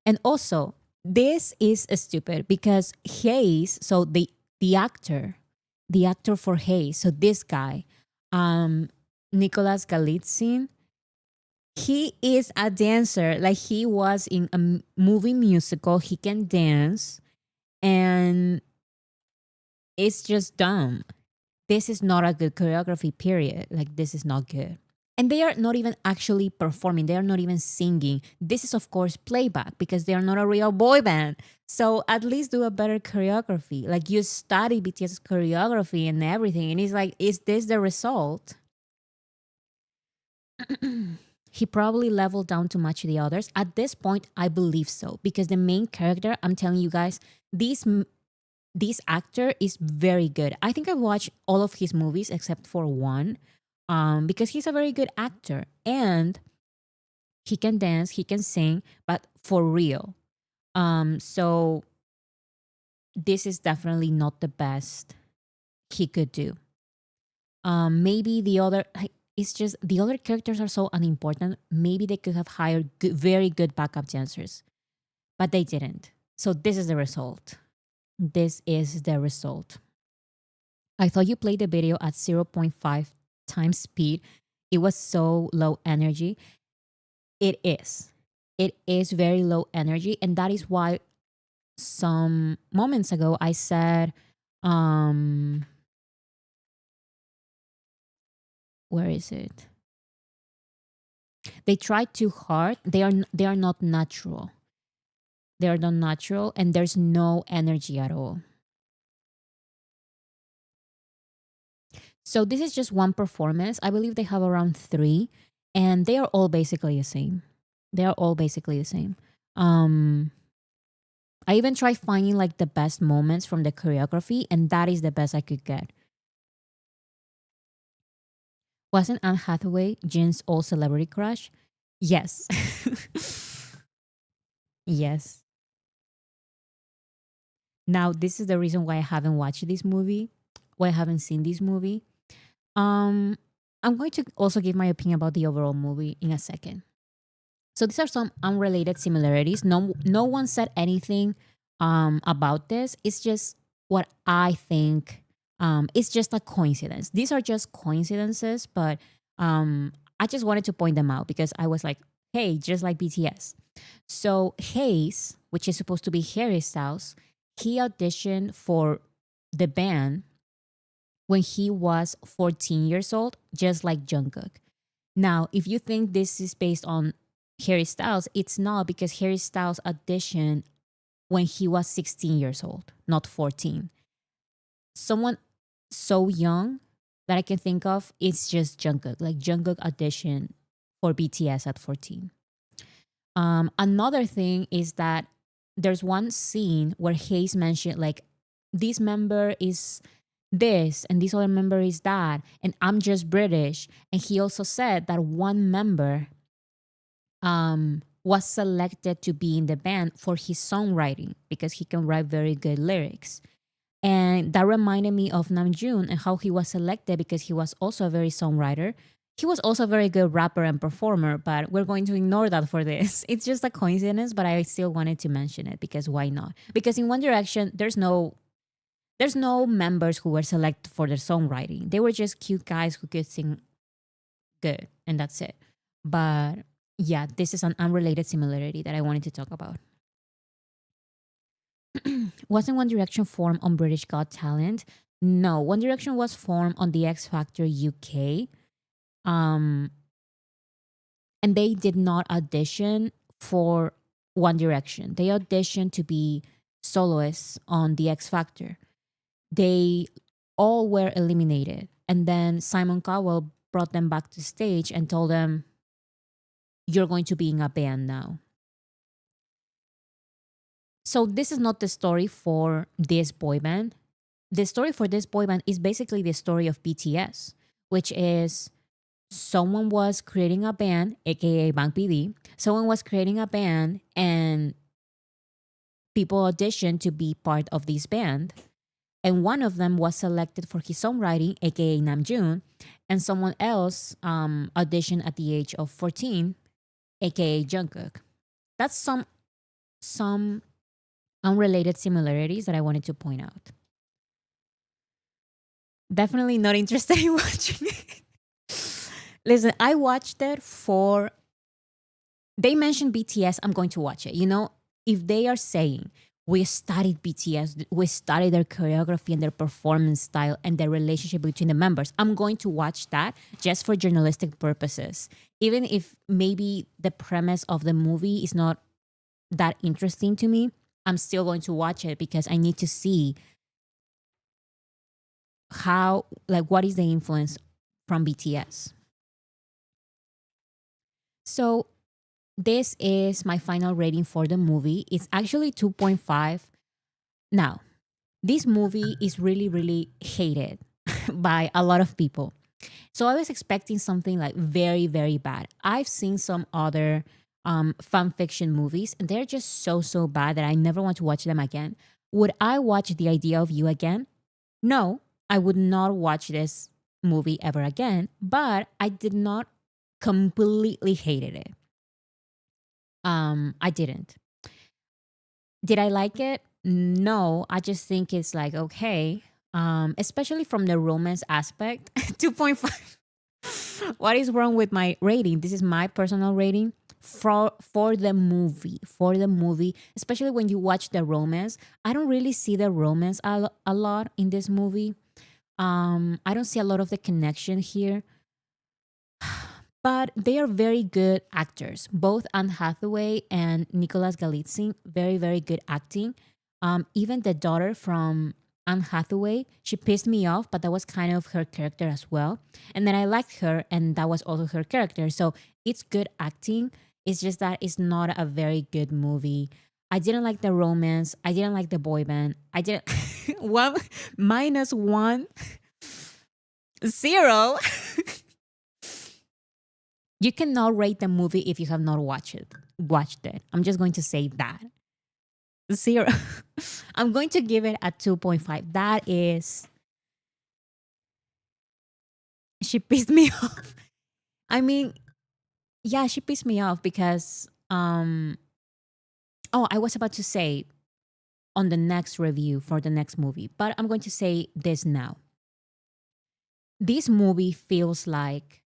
And also, this is stupid because Hayes, so the actor for Hayes, so this guy, Nicholas Galitzin, he is a dancer. Like he was in a movie musical. He can dance, and it's just dumb. this is not a good choreography, period. Like, this is not good. And they are not even actually performing. They are not even singing. This is, of course, playback because they are not a real boy band. So at least do a better choreography. Like, you study BTS choreography and everything. And it's like, is this the result? He probably leveled down to match the others. At this point, I believe so. Because the main character, I'm telling you guys, this actor is very good. I think I've watched all of his movies except for one, because he's a very good actor and he can dance, he can sing, but for real. So this is definitely not the best he could do. Maybe the other, it's just the other characters are so unimportant. Maybe they could have hired very good backup dancers, but they didn't. So this is the result. This is the result. I thought you played the video at 0.5 times speed. It was so low energy. It is. It is very low energy. And that is why some moments ago I said, where is it? They try too hard. They are not natural. They are not natural and there's no energy at all. So this is just one performance. I believe they have around 3 and they are all basically the same. They are all basically the same. I even tried finding like the best moments from the choreography and that is the best I could get. Wasn't Anne Hathaway Jin's old celebrity crush? Yes. Yes. Now this is the reason why I haven't watched this movie, why I haven't seen this movie. I'm going to also give my opinion about the overall movie in a second. So these are some unrelated similarities. No one said anything about this. It's just what I think. It's just a coincidence. These are just coincidences, but I just wanted to point them out because I was like, hey, just like BTS. So Hayes, which is supposed to be Harry Styles, he auditioned for the band when he was 14 years old, just like Jungkook. Now, if you think this is based on Harry Styles, it's not because Harry Styles auditioned when he was 16 years old, not 14. Someone so young that I can think of is just Jungkook. Like Jungkook auditioned for BTS at 14. Another thing is that there's one scene where Hayes mentioned like this member is this and this other member is that and I'm just British. And he also said that one member was selected to be in the band for his songwriting because he can write very good lyrics. And that reminded me of Namjoon and how he was selected because he was also a very songwriter. He was also a very good rapper and performer, but we're going to ignore that for this. It's just a coincidence, but I still wanted to mention it because why not? Because in One Direction, there's no members who were selected for their songwriting. They were just cute guys who could sing good, and that's it. But yeah, this is an unrelated similarity that I wanted to talk about. Wasn't One Direction formed on British Got Talent? No, One Direction was formed on the X Factor UK. And they did not audition for One Direction. They auditioned to be soloists on the X Factor. They all were eliminated. And then Simon Cowell brought them back to stage and told them, you're going to be in a band now. So this is not the story for this boy band. The story for this boy band is basically the story of BTS, which is someone was creating a band, aka Bang PD. Someone was creating a band and people auditioned to be part of this band. And one of them was selected for his songwriting, aka Namjoon, and someone else auditioned at the age of 14, aka Jungkook. That's some unrelated similarities that I wanted to point out. Definitely not interested in watching it. Listen, I watched it for. They mentioned BTS, I'm going to watch it. You know, if they are saying we studied BTS, we studied their choreography and their performance style and the relationship between the members. I'm going to watch that just for journalistic purposes. Even if maybe the premise of the movie is not that interesting to me, I'm still going to watch it because I need to see how, like, what is the influence from BTS. So this is my final rating for the movie. It's actually 2.5. Now, this movie is really, really hated by a lot of people. So I was expecting something like very, very bad. I've seen some other fan fiction movies, and they're just so, so bad that I never want to watch them again. Would I watch The Idea of You again? No, I would not watch this movie ever again, but I did not completely hated it. I didn't. Did I like it? No, I just think it's like okay. Especially from the romance aspect. 2.5. What is wrong with my rating? This is my personal rating for the movie. For the movie, especially when you watch the romance. I don't really see the romance a lot in this movie. I don't see a lot of the connection here. But they are very good actors. Both Anne Hathaway and Nicholas Galitzin, very, very good acting. Even the daughter from Anne Hathaway, she pissed me off, but that was kind of her character as well. And then I liked her, and that was also her character. So it's good acting. It's just that it's not a very good movie. I didn't like the romance. I didn't like the boy band. I didn't. One minus one, zero. You cannot rate the movie if you have not watched it. Watched it. I'm just going to say that. Zero. I'm going to give it a 2.5. That is, she pissed me off. I mean, yeah, she pissed me off because oh, I was about to say on the next review for the next movie, but I'm going to say this now. This movie feels like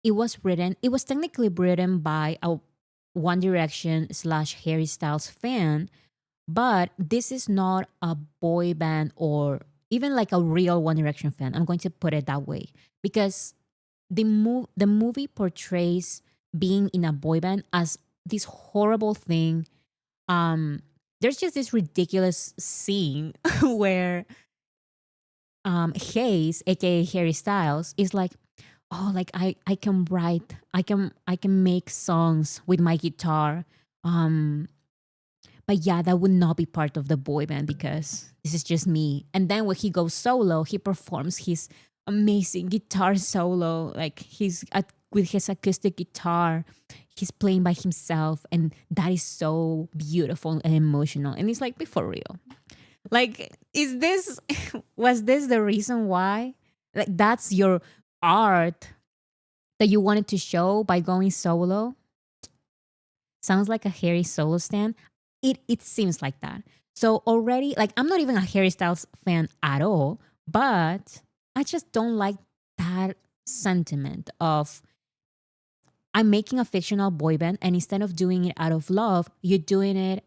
it was technically written by a One Direction slash Harry Styles fan, but this is not a boy band or even like a real One Direction fan. I'm going to put it that way because the movie portrays being in a boy band as this horrible thing. There's just this ridiculous scene where Hayes, aka Harry Styles, is like, oh, like I can write, I can make songs with my guitar. But yeah, that would not be part of the boy band because this is just me. And then when he goes solo, he performs his amazing guitar solo, like with his acoustic guitar. He's playing by himself, and that is so beautiful and emotional. And it's like, be for real. Like, is this was this the reason why? Like, that's your art that you wanted to show by going solo? Sounds like a Harry solo stand. It seems like that. So already, like, I'm not even a Harry Styles fan at all, but I just don't like that sentiment of I'm making a fictional boy band, and instead of doing it out of love, you're doing it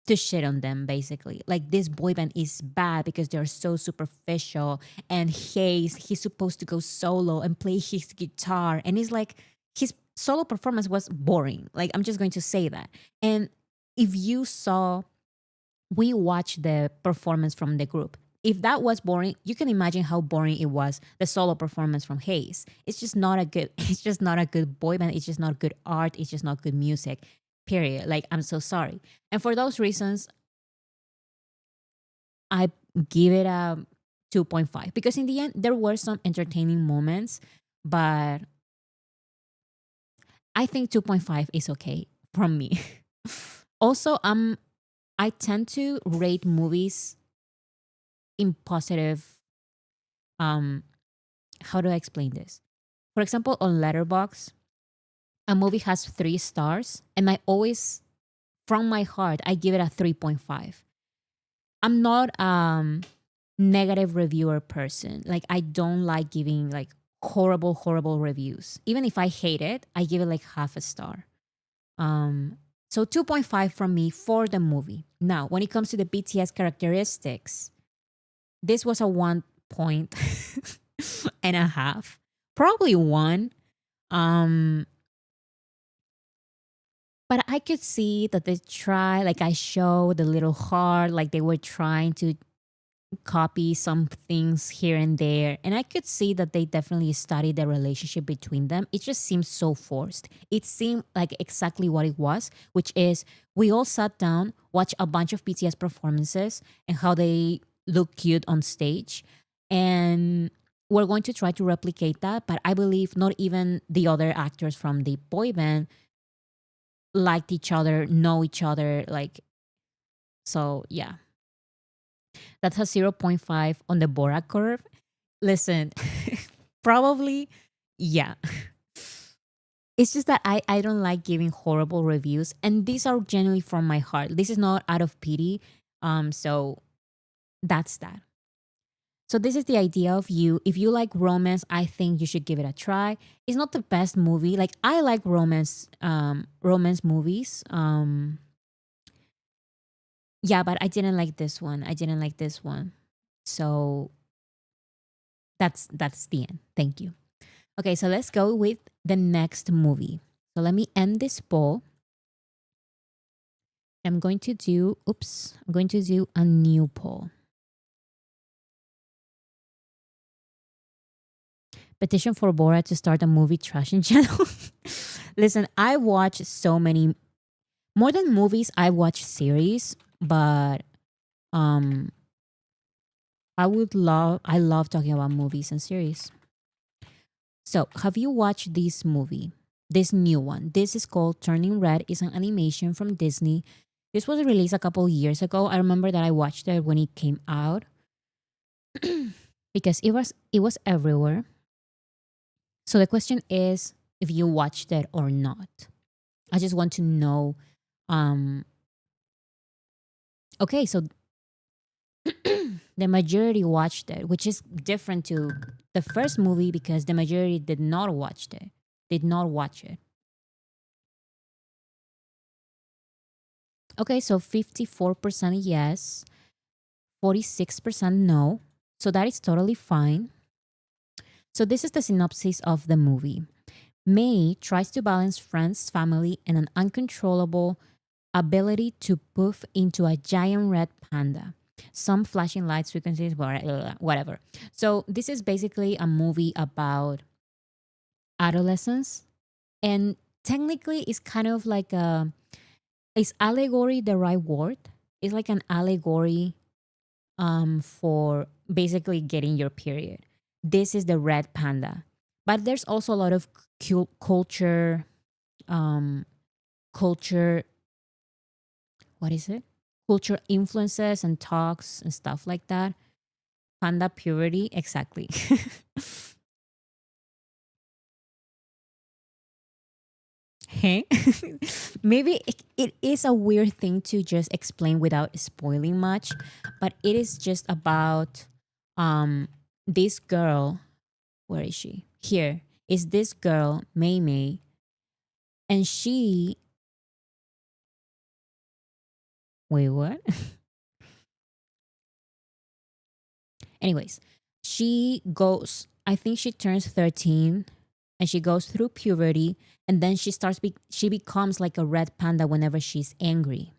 to shit on them, basically. Like, this boy band is bad because they're so superficial. And he's supposed to go solo and play his guitar. And it's like his solo performance was boring. Like, I'm just going to say that. And if you saw, we watched the performance from the group. If that was boring, you can imagine how boring it was, the solo performance from Hayes. It's just not a good, it's just not a good boy band. It's just not good art. It's just not good music. Period. Like, I'm so sorry. And for those reasons, I give it a 2.5 because in the end, there were some entertaining moments, but I think 2.5 is okay from me. Also, I tend to rate movies in positive. How do I explain this? For example, on Letterbox, a movie has 3 stars, and I always, from my heart, I give it a 3.5. I'm not negative reviewer person. Like, I don't like giving like horrible reviews. Even if I hate it, I give it like half a star. So 2.5 from me for the movie. Now, when it comes to the BTS characteristics, this was a 1 point and a half, probably one. Um, but I could see that they try, like I showed the little heart, like they were trying to copy some things here and there. And I could see that they definitely studied the relationship between them. It just seems so forced. It seemed like exactly what it was, which is we all sat down, watched a bunch of BTS performances and how they look cute on stage. And we're going to try to replicate that. But I believe not even the other actors from the boy band liked each other, know each other. Like, so yeah, that's a zero point 0.5 on the Bora curve. Listen, probably, yeah. It's just that I don't like giving horrible reviews, and these are genuinely from my heart. This is not out of pity. So that's that. So this is the idea of you. If you like romance, I think you should give it a try. It's not the best movie. Like I like romance movies. Yeah, but I didn't like this one. I didn't like this one. So that's the end. Thank you. Okay, so let's go with the next movie. So let me end this poll. I'm going to do, I'm going to do a new poll. Petition for Bora to start a movie trashing channel. Listen, I watch so many, more than movies, I watch series, but um, I love talking about movies and series. So, have you watched this movie? This new one. This is called Turning Red. It's an animation from Disney. This was released a couple years ago. I remember that I watched it when it came out because it was everywhere. So the question is if you watched it or not. I just want to know. Um, okay, so the majority watched it, which is different to the first movie because the majority did not watch it. Did not watch it. Okay, so 54% yes, 46% no. So that is totally fine. So this is the synopsis of the movie. May tries to balance friends, family, and an uncontrollable ability to poof into a giant red panda. Some flashing lights, frequencies, whatever. So this is basically a movie about adolescence, and technically, it's kind of like is allegory the right word? It's like an allegory for basically getting your period. This is the red panda. But there's also a lot of culture, um, culture, what is it? Culture influences and talks and stuff like that. Panda purity, exactly. Hey, maybe it is a weird thing to just explain without spoiling much, but it is just about this girl. Where is she? Here is this girl, Mei Mei, and she. Wait, what? Anyways, she goes. I think she turns 13, and she goes through puberty, and then she becomes like a red panda whenever she's angry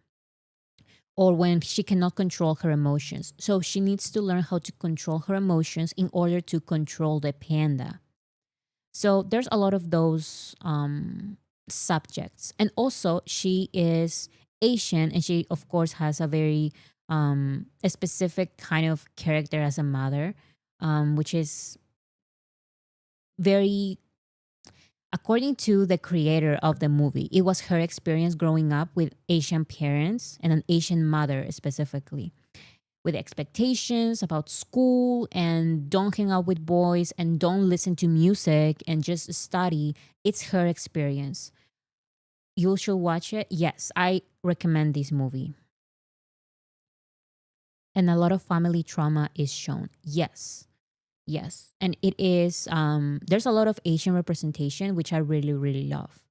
or when she cannot control her emotions. So she needs to learn how to control her emotions in order to control the panda. So there's a lot of those subjects. And also, she is Asian, and she, of course, has a very a specific kind of character as a mother, which is very, according to the creator of the movie, it was her experience growing up with Asian parents and an Asian mother specifically, with expectations about school and don't hang out with boys and don't listen to music and just study. It's her experience. You should watch it. Yes, I recommend this movie. And a lot of family trauma is shown. Yes. Yes. And it is there's a lot of Asian representation which I really really love.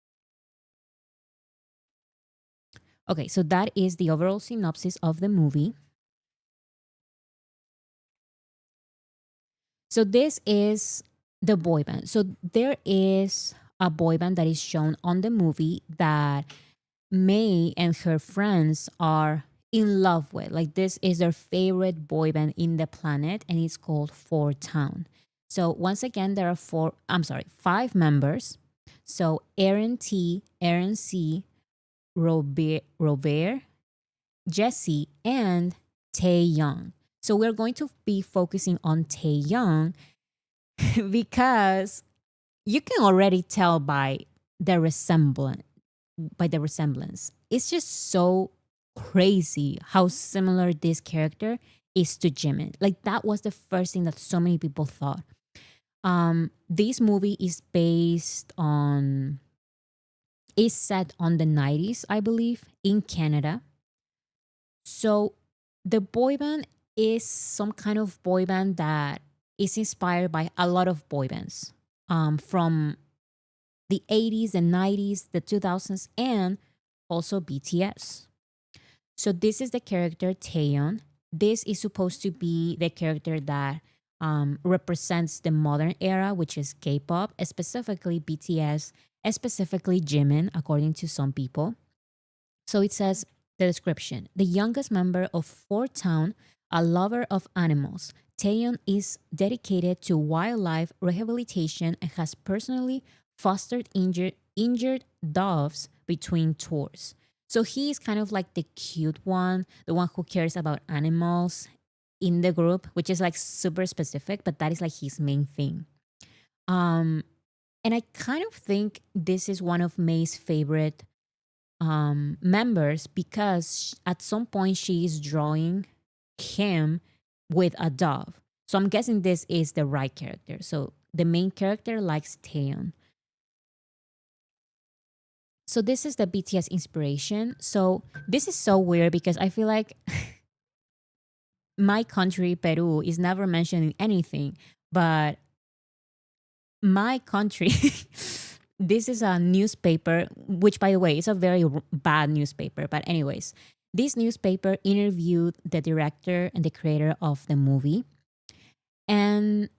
Okay, so that is the overall synopsis of the movie. So this is the boy band. So there is a boy band that is shown on the movie that May and her friends are in love with. Like this is their favorite boy band in the planet, and it's called Four Town. So once again, there are five members. So Aaron T, Aaron C, Robert, Jesse, and Tae Young. So we're going to be focusing on Tae Young because you can already tell the resemblance by the resemblance. It's just so crazy how similar this character is to Jimin. Like that was the first thing that so many people thought. This movie is set on the 90s, I believe, in Canada. So the boy band is some kind of boy band that is inspired by a lot of boy bands from the 80s and 90s, the 2000s, and also BTS. So this is the character Taeyeon. This is supposed to be the character that represents the modern era, which is K-pop, specifically BTS, specifically Jimin, according to some people. So it says the description: the youngest member of Four Town, a lover of animals. Taeyeon is dedicated to wildlife rehabilitation and has personally fostered injured doves between tours. So he is kind of like the cute one, the one who cares about animals in the group, which is like super specific, but that is like his main thing. Um, and I kind of think this is one of May's favorite members because at some point she is drawing him with a dove. So I'm guessing this is the right character. So the main character likes Taeyeon. So this is the BTS inspiration. So this is so weird because I feel like my country, Peru, is never mentioned in anything, but my country, this is a newspaper, which by the way is a very bad newspaper. But anyways, this newspaper interviewed the director and the creator of the movie. And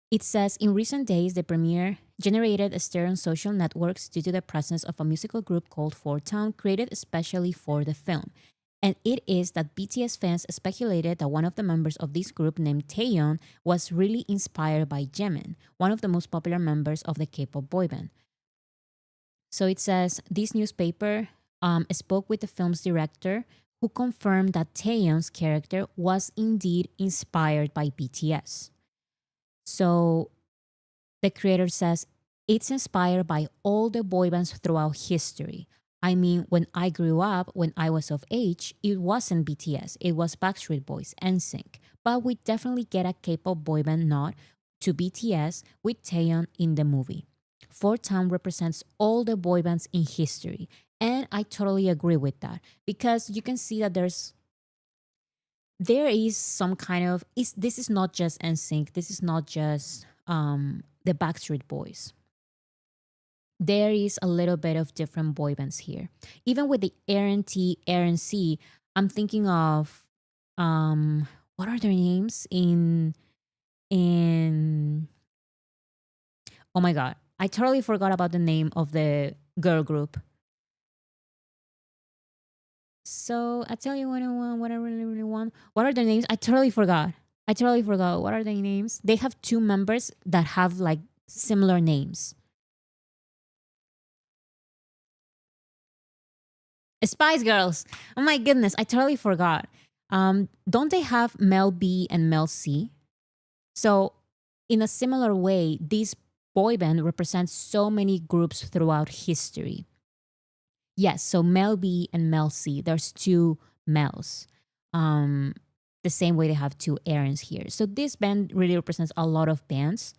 it says in recent days, the premiere generated a stir on social networks due to the presence of a musical group called Four Town, created especially for the film. And it is that BTS fans speculated that one of the members of this group, named Taeyeon, was really inspired by Jimin, one of the most popular members of the K-pop boy band. So it says this newspaper spoke with the film's director, who confirmed that Taeyeon's character was indeed inspired by BTS. So the creator says it's inspired by all the boy bands throughout history. I mean, when I grew up, when I was of age, it wasn't BTS, it was Backstreet Boys and Sync. But we definitely get a K-pop boy band nod to BTS with Taeyeon in the movie. Four Town represents all the boy bands in history, and I totally agree with that because you can see that there is some kind of this is not just NSYNC, this is not just the Backstreet Boys. There is a little bit of different boy bands here. Even with the Aaron T, Aaron C, I'm thinking of what are their names in oh my god, I totally forgot about the name of the girl group. So I tell you what I want, what I really, really want. What are their names? I totally forgot. I totally forgot. What are their names? They have two members that have like similar names. Spice Girls. Oh my goodness, I totally forgot. Don't they have Mel B and Mel C? So in a similar way, this boy band represents so many groups throughout history. Yes, so Mel B and Mel C. There's two Mels. Um, the same way they have two Aarons here. So this band really represents a lot of bands,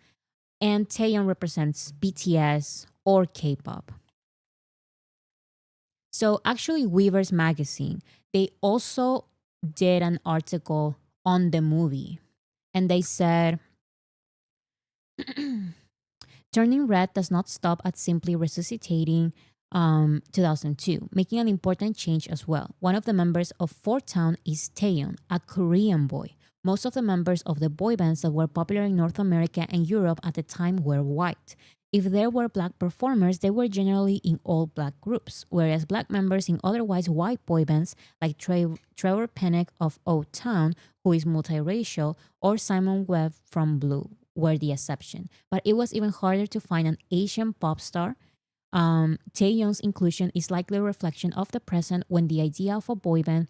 and Taeyeon represents BTS or K-pop. So actually, Weaver's magazine, they also did an article on the movie, and they said, Turning red does not stop at simply resuscitating 2002, making an important change as well. One of the members of Four Town is Taeyeon, a Korean boy. Most of the members of the boy bands that were popular in North America and Europe at the time were white. If there were black performers, they were generally in all black groups, whereas black members in otherwise white boy bands like Trevor Pennock of O Town, who is multiracial, or Simon Webb from Blue were the exception. But it was even harder to find an Asian pop star. Taeyeon's inclusion is likely a reflection of the present when the idea of a boy band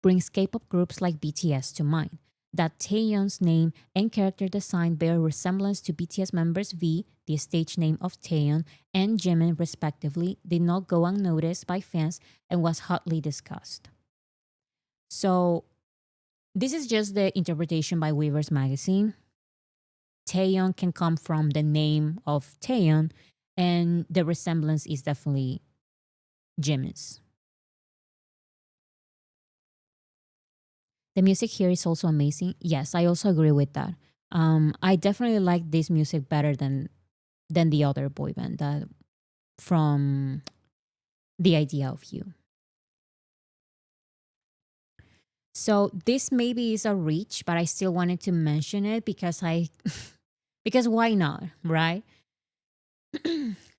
brings K-pop groups like BTS to mind. That Taeyeon's name and character design bear resemblance to BTS members V, the stage name of Taeyeon, and Jimin respectively, did not go unnoticed by fans and was hotly discussed. So this is just the interpretation by Weaver's magazine. Taeyeon can come from the name of Taeyeon, and the resemblance is definitely Jimin's. The music here is also amazing. Yes, I also agree with that. I definitely like this music better than the other boy band that from The Idea of You. So this maybe is a reach, but I still wanted to mention it because because why not, right?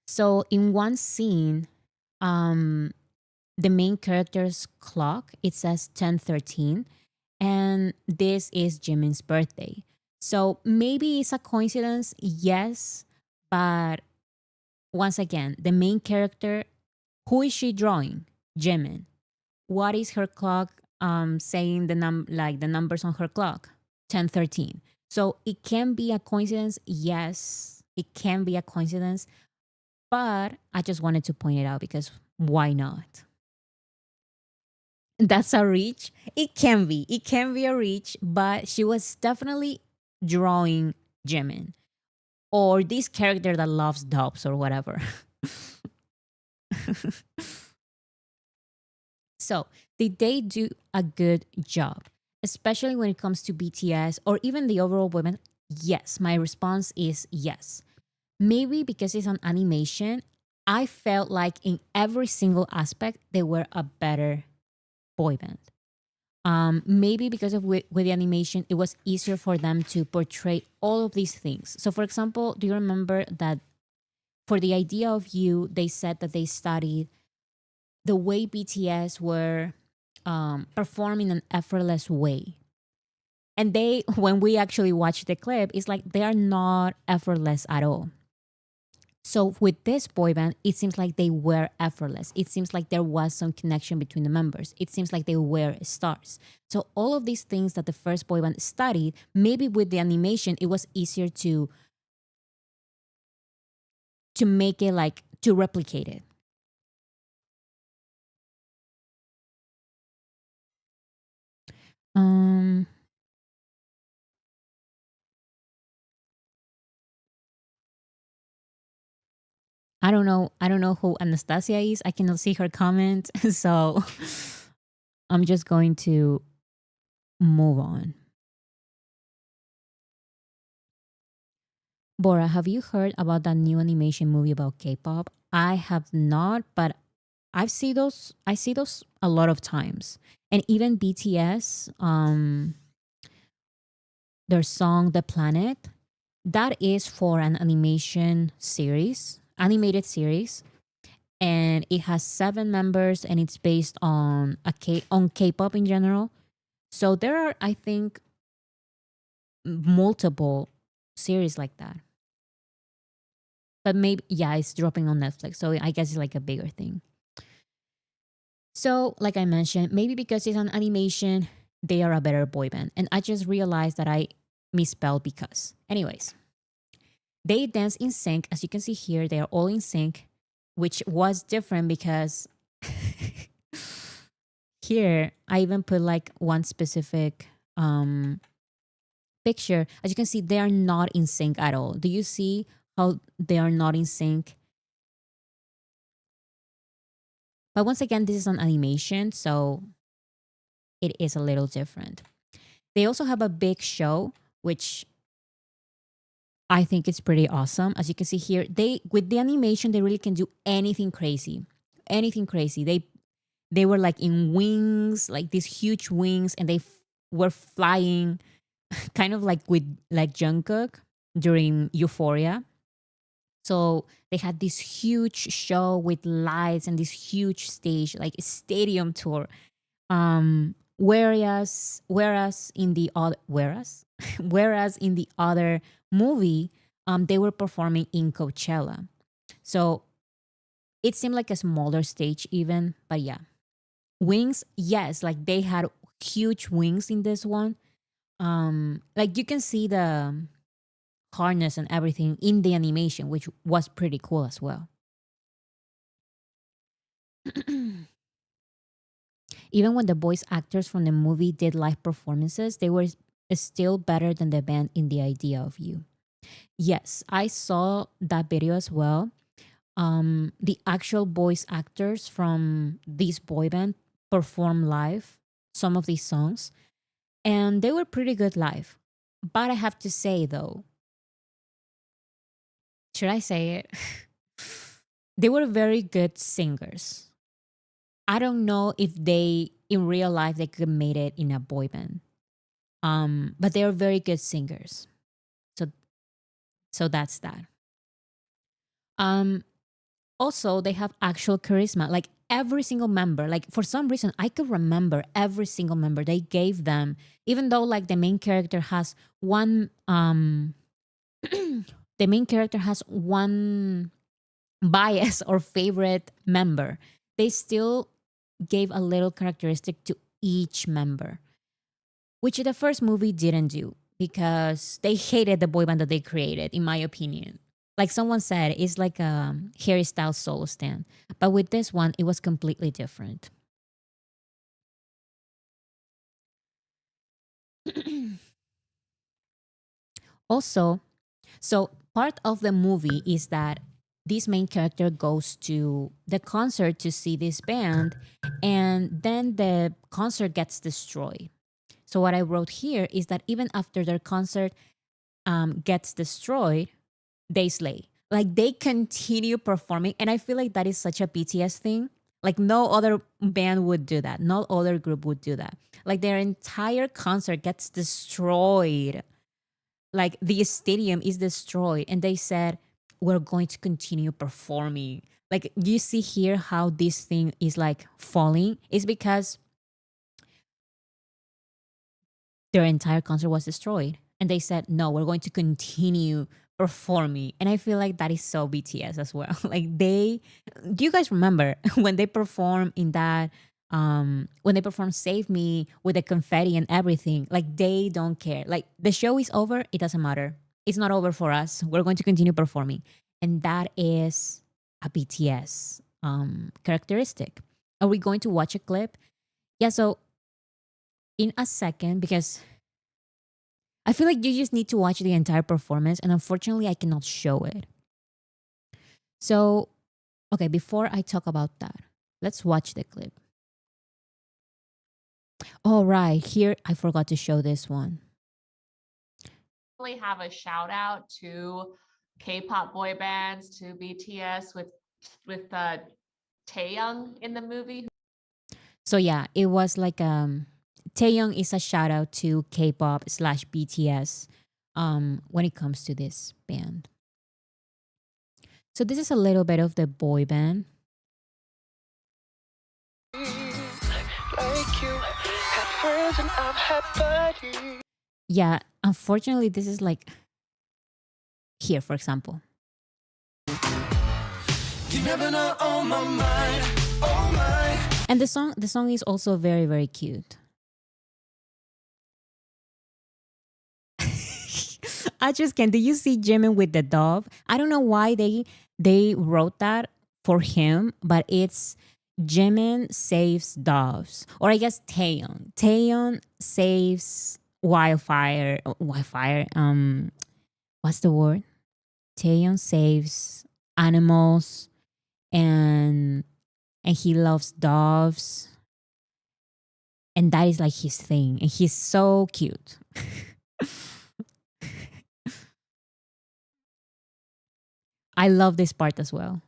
So in one scene, the main character's clock, it says 10:13, and this is Jimin's birthday. So maybe it's a coincidence, yes, but once again, the main character, who is she drawing? Jimin. What is her clock saying the numbers on her clock? 10:13. So it can be a coincidence, yes, it can be a coincidence, but I just wanted to point it out because why not? That's a reach. It can be. It can be a reach, but she was definitely drawing Jimin or this character that loves dogs or whatever. So, did they do a good job, especially when it comes to BTS or even the overall women? Yes, my response is yes. Maybe because it's an animation, I felt like in every single aspect they were a better boy band. Maybe because of with the animation, it was easier for them to portray all of these things. So, for example, do you remember that for The Idea of You, they said that they studied the way BTS were perform in an effortless way. And they, when we actually watch the clip, it's like they are not effortless at all. So with this boy band, it seems like they were effortless. It seems like there was some connection between the members. It seems like they were stars. So all of these things that the first boy band studied, maybe with the animation, it was easier to make it like to replicate it. Um, I don't know. I don't know who Anastasia is. I cannot see her comment, so I'm just going to move on. Bora, have you heard about that new animation movie about K-pop? I have not, but I see those a lot of times. And even BTS, their song The Planet, that is for an animated series, and it has 7 members and it's based on on K-pop in general. So there are, I think, multiple series like that. But maybe, yeah, it's dropping on Netflix. So I guess it's like a bigger thing. So, like I mentioned, maybe because it's an animation, they are a better boy band. And I just realized that I misspelled because. Anyways, they dance in sync. As you can see here, they are all in sync, which was different because here I even put like one specific picture. As you can see, they are not in sync at all. Do you see how they are not in sync? But once again, this is an animation, so it is a little different. They also have a big show, which I think it's pretty awesome. As you can see here, they with the animation they really can do anything crazy. Anything crazy. They were like in wings, like these huge wings, and were flying kind of like with like Jungkook during Euphoria. So they had this huge show with lights and this huge stage, like a stadium tour. Whereas in the other whereas in the other movie, they were performing in Coachella. So it seemed like a smaller stage even, but yeah. Wings, yes, like they had huge wings in this one. Like you can see the harness and everything in the animation, which was pretty cool as well. Even when the voice actors from the movie did live performances, they were still better than the band in the idea of you. Yes, I saw that video as well. The actual voice actors from this boy band perform live some of these songs, and they were pretty good live. But I have to say though, should I say it? They were very good singers. I don't know if they in real life they could made it in a boy band. But they are very good singers. So that's that. Um, Also they have actual charisma. Like every single member, like for some reason I could remember every single member they gave them, even though like the main character has one the main character has one bias or favorite member. They still gave a little characteristic to each member, which the first movie didn't do because they hated the boy band that they created, in my opinion. Like someone said, it's like a Harry Styles solo stand. But with this one, it was completely different. Also, so part of the movie is that this main character goes to the concert to see this band, and then the concert gets destroyed. So what I wrote here is that even after their concert gets destroyed, they slay. Like they continue performing, and I feel like that is such a BTS thing. Like no other band would do that. No other group would do that. Like their entire concert gets destroyed, like the stadium is destroyed, and they said we're going to continue performing. Like you see here how this thing is like falling is because their entire concert was destroyed, and they said no, we're going to continue performing. And I feel like that is so BTS as well. Like they do you guys remember when they perform in that when they perform Save Me with the confetti and everything, like they don't care. Like the show is over, it doesn't matter. It's not over for us. We're going to continue performing. And that is a BTS characteristic. Are we going to watch a clip? Yeah, so in a second, because I feel like you just need to watch the entire performance, and unfortunately, I cannot show it. So, okay, before I talk about that, let's watch the clip. All right, here I forgot to show this one. Really have a shout out to K-pop boy bands, to BTS with Taeyong in the movie. So yeah, it was like Taeyong is a shout out to K-pop slash BTS when it comes to this band. So this is a little bit of the boy band. Like you had friends and I've had buddies. Yeah, unfortunately, this is like here, for example. You never know on my mind, oh my. And the song is also very, very cute. I just can't. Do you see Jimin with the dove? I don't know why they wrote that for him, but it's Jimin saves doves, or I guess Taeyeon. Taeyeon saves wildfire. Wildfire. What's the word? Taeyeon saves animals, and he loves doves, and that is like his thing, and he's so cute. I love this part as well.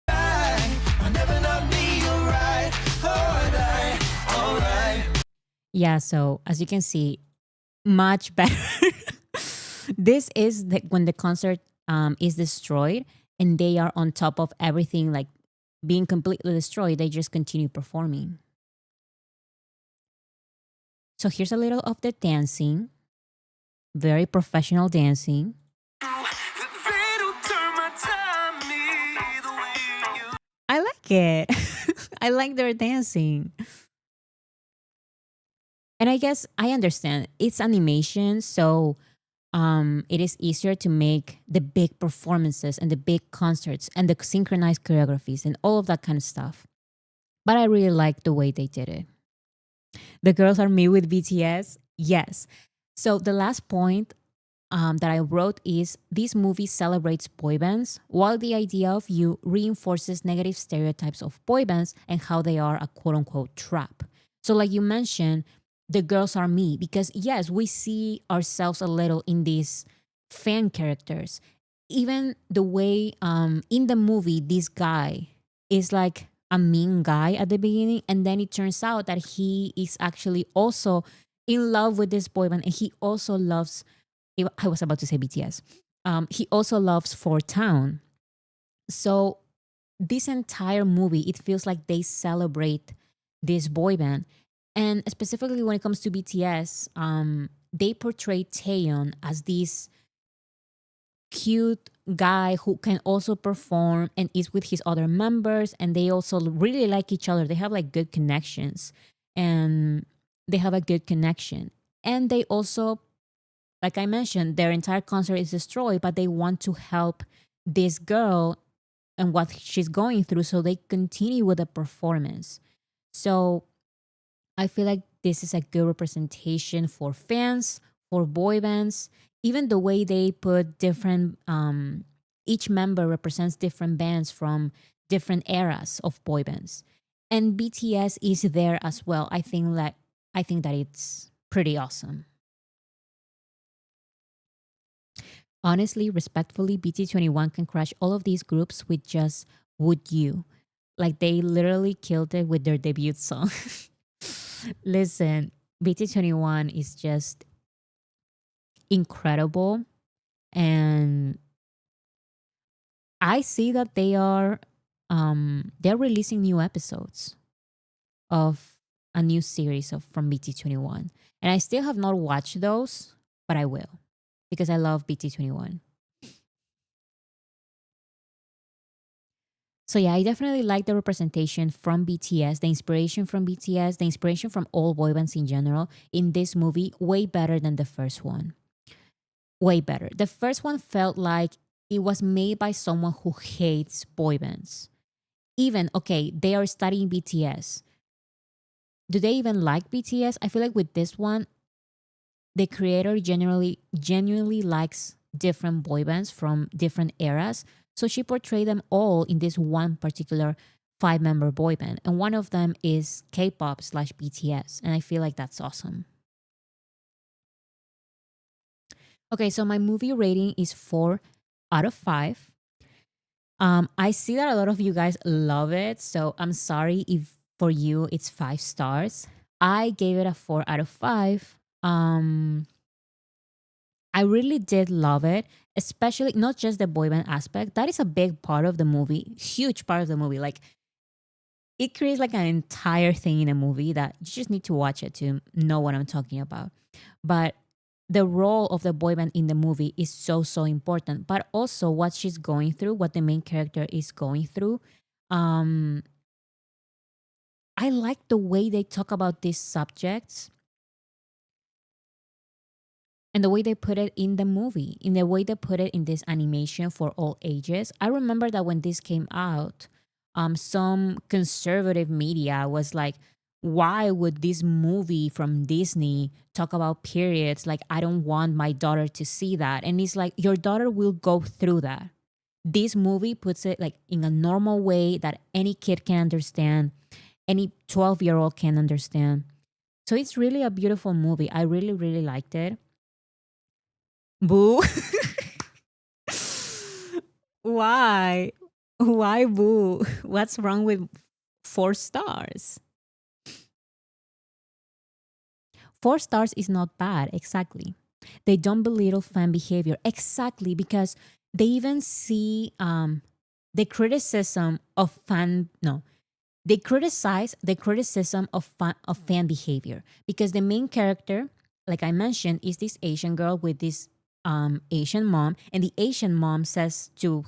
Whenever not me, you're right. Alright, alright. Yeah, so as you can see, much better. This is when the concert is destroyed and they are on top of everything, like being completely destroyed. They just continue performing. So here's a little of the dancing, very professional dancing. They don't turn my time me the way you. I like it. I like their dancing. And I guess I understand it's animation, so it is easier to make the big performances and the big concerts and the synchronized choreographies and all of that kind of stuff. But I really like the way they did it. The girls are me with BTS. Yes. So the last point that I wrote is this movie celebrates boy bands, while the idea of you reinforces negative stereotypes of boy bands and how they are a quote unquote trap. So, like you mentioned, the girls are me because, yes, we see ourselves a little in these fan characters. Even the way in the movie, this guy is like a mean guy at the beginning, and then it turns out that he is actually also in love with this boy band and he also loves, I was about to say BTS. He also loves Four Town. So this entire movie, it feels like they celebrate this boy band. And specifically when it comes to BTS, they portray Taeyeon as this cute guy who can also perform and is with his other members. And they also really like each other. They have like good connections and they have a good connection. And they also, like I mentioned, their entire concert is destroyed, but they want to help this girl and what she's going through, so they continue with the performance. So I feel like this is a good representation for fans, for boy bands, even the way they put different, each member represents different bands from different eras of boy bands. And BTS is there as well. I think that it's pretty awesome. Honestly, respectfully, BT21 can crush all of these groups with just Would You. Like they literally killed it with their debut song. Listen, BT21 is just incredible. And I see that they're releasing new episodes of a new series of from BT21. And I still have not watched those, but I will because I love BT21. So yeah, I definitely like the representation from BTS, the inspiration from BTS, the inspiration from all boy bands in general in this movie way better than the first one. Way better. The first one felt like it was made by someone who hates boy bands. Even okay, they are studying BTS. Do they even like BTS? I feel like with this one, the creator generally genuinely likes different boy bands from different eras. So she portrayed them all in this one particular 5 member boy band. And one of them is K-pop slash BTS. And I feel like that's awesome. Okay, so my movie rating is 4 out of 5. I see that a lot of you guys love it. So I'm sorry if for you it's 5 stars. I gave it a 4 out of 5. I really did love it, especially not just the boy band aspect. That is a big part of the movie, huge part of the movie. Like it creates like an entire thing in a movie that you just need to watch it to know what I'm talking about. But the role of the boy band in the movie is so so important, but also what she's going through, what the main character is going through. Um I like the way they talk about these subjects and the way they put it in the movie, in the way they put it in this animation for all ages. I remember that when this came out, some conservative media was like, why would this movie from Disney talk about periods? Like, I don't want my daughter to see that. And it's like, your daughter will go through that. This movie puts it like in a normal way that any kid can understand, any 12-year-old can understand. So it's really a beautiful movie. I really, really liked it. Boo. Why? Why boo? What's wrong with 4 stars? 4 stars is not bad, exactly. They don't belittle fan behavior, exactly, because they even see the criticism of fan, no, they criticize the criticism of fan behavior because the main character, like I mentioned, is this Asian girl with this Asian mom, and the Asian mom says to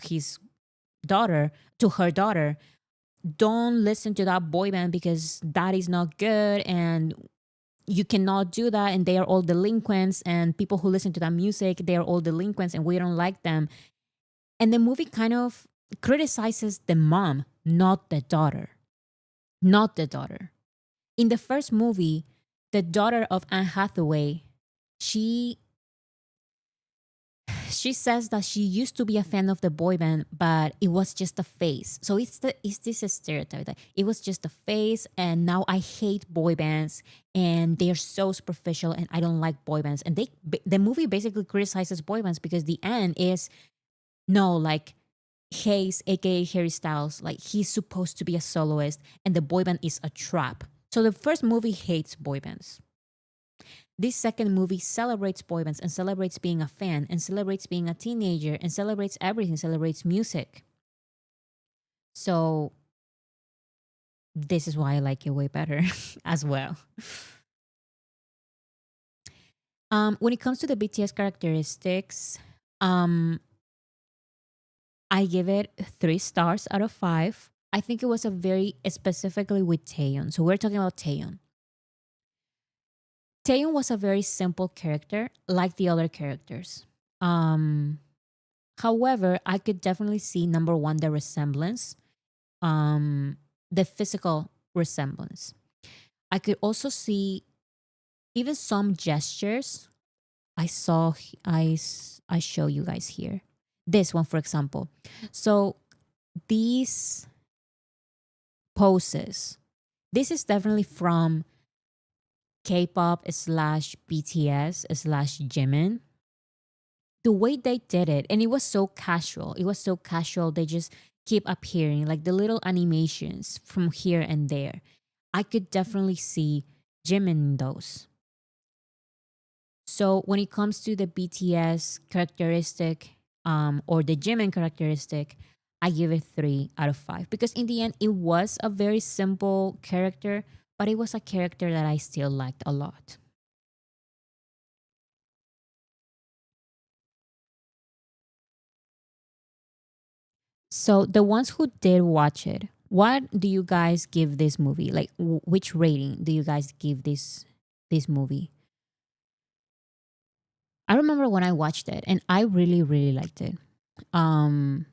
her daughter, don't listen to that boy band because that is not good, and you cannot do that, and they are all delinquents, and people who listen to that music, they are all delinquents, and we don't like them. And the movie kind of criticizes the mom, not the daughter. Not the daughter. In the first movie, the daughter of Anne Hathaway, she she says that she used to be a fan of the boy band, but it was just a phase. So it's this stereotype that it was just a phase, and now I hate boy bands, and they're so superficial, and I don't like boy bands. And the movie basically criticizes boy bands because the end is no, like Hayes, aka Harry Styles, like he's supposed to be a soloist, and the boy band is a trap. So the first movie hates boy bands. This second movie celebrates boy bands and celebrates being a fan and celebrates being a teenager and celebrates everything, celebrates music. So this is why I like it way better as well. When it comes to the BTS characteristics, I give it 3 stars out of 5. I think it was a very specifically with Taeyeon. So we're talking about Taeyeon. Taeyeon was a very simple character, like the other characters. However, I could definitely see number one, the resemblance, the physical resemblance. I could also see even some gestures. I show you guys here. This one, for example. So these poses, this is definitely from K-pop slash BTS slash Jimin. The way they did it, and it was so casual. It was so casual. They just keep appearing, like the little animations from here and there. I could definitely see Jimin in those. So when it comes to the BTS characteristic, or the Jimin characteristic, I give it 3 out of 5 because in the end, it was a very simple character, but it was a character that I still liked a lot. So the ones who did watch it, what do you guys give this movie? Like, which rating do you guys give this movie? I remember when I watched it, and I really really liked it. Um,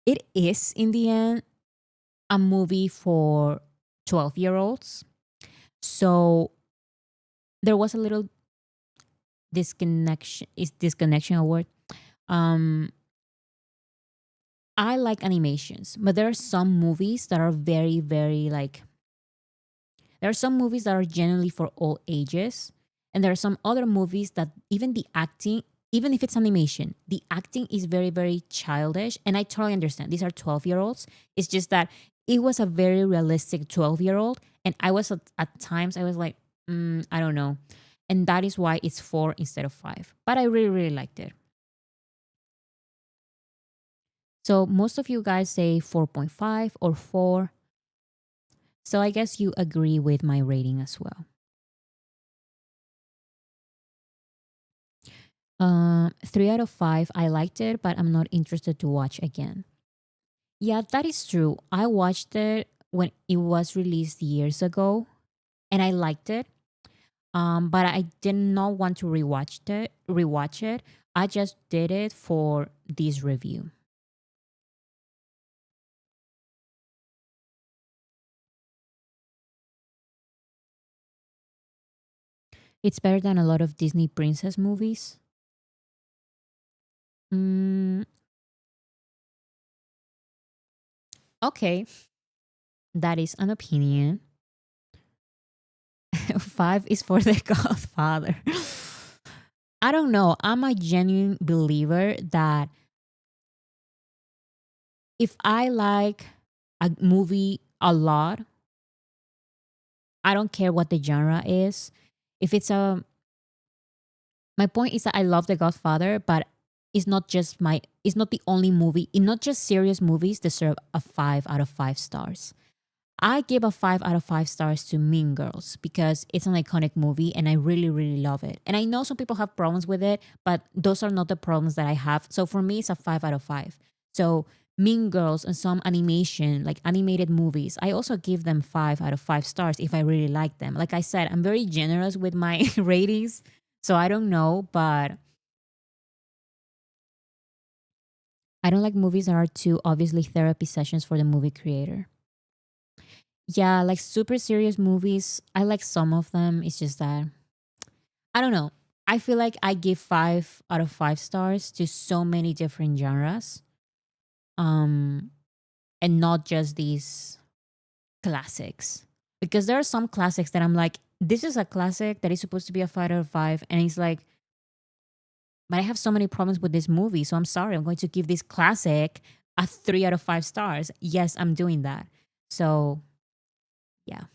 it is in the end a movie for 12-year-olds. So there was a little disconnection. Is disconnection a word? Um, I like animations, but there are some movies that are very, very like. There are some movies that are generally for all ages, and there are some other movies that even the acting, even if it's animation, the acting is very, very childish. And I totally understand. These are 12-year-olds. It's just that it was a very realistic 12-year-old. And I was at times, I was like, I don't know. And that is why it's 4 instead of 5. But I really, really liked it. So most of you guys say 4.5 or 4. So I guess you agree with my rating as well. 3 out of 5. I liked it, but I'm not interested to watch again. Yeah, that is true. I watched it when it was released years ago, and I liked it. But I did not want to rewatch it. Rewatch it. I just did it for this review. It's better than a lot of Disney princess movies. Mm, okay, that is an opinion. 5 is for the Godfather. I don't know. I'm a genuine believer that if I like a movie a lot, I don't care what the genre is. If it's a My point is that I love The Godfather, but it's not the only movie. And not just serious movies deserve a 5 out of 5 stars. I give a 5 out of 5 stars to Mean Girls because it's an iconic movie and I really, really love it. And I know some people have problems with it, but those are not the problems that I have. So for me, it's a 5 out of 5. So Mean Girls and some animation, like animated movies, I also give them 5 out of 5 stars if I really like them. Like I said, I'm very generous with my ratings. So I don't know, but I don't like movies that are too obviously therapy sessions for the movie creator. Yeah, like super serious movies. I like some of them. It's just that I don't know. I feel like I give 5 out of 5 stars to so many different genres. Um and not just these classics. Because there are some classics that I'm like, this is a classic that is supposed to be a 5 out of 5. And it's like, but I have so many problems with this movie. So I'm sorry. I'm going to give this classic a 3 out of 5 stars. Yes, I'm doing that. So yeah.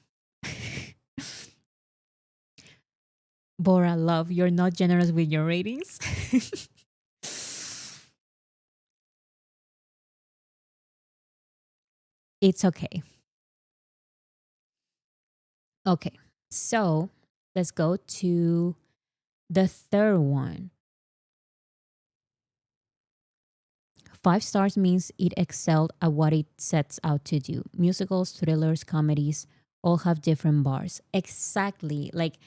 Bora, love, you're not generous with your ratings. It's okay. Okay. So let's go to the third one. 5 stars means it excelled at what it sets out to do. Musicals, thrillers, comedies all have different bars. Exactly. Like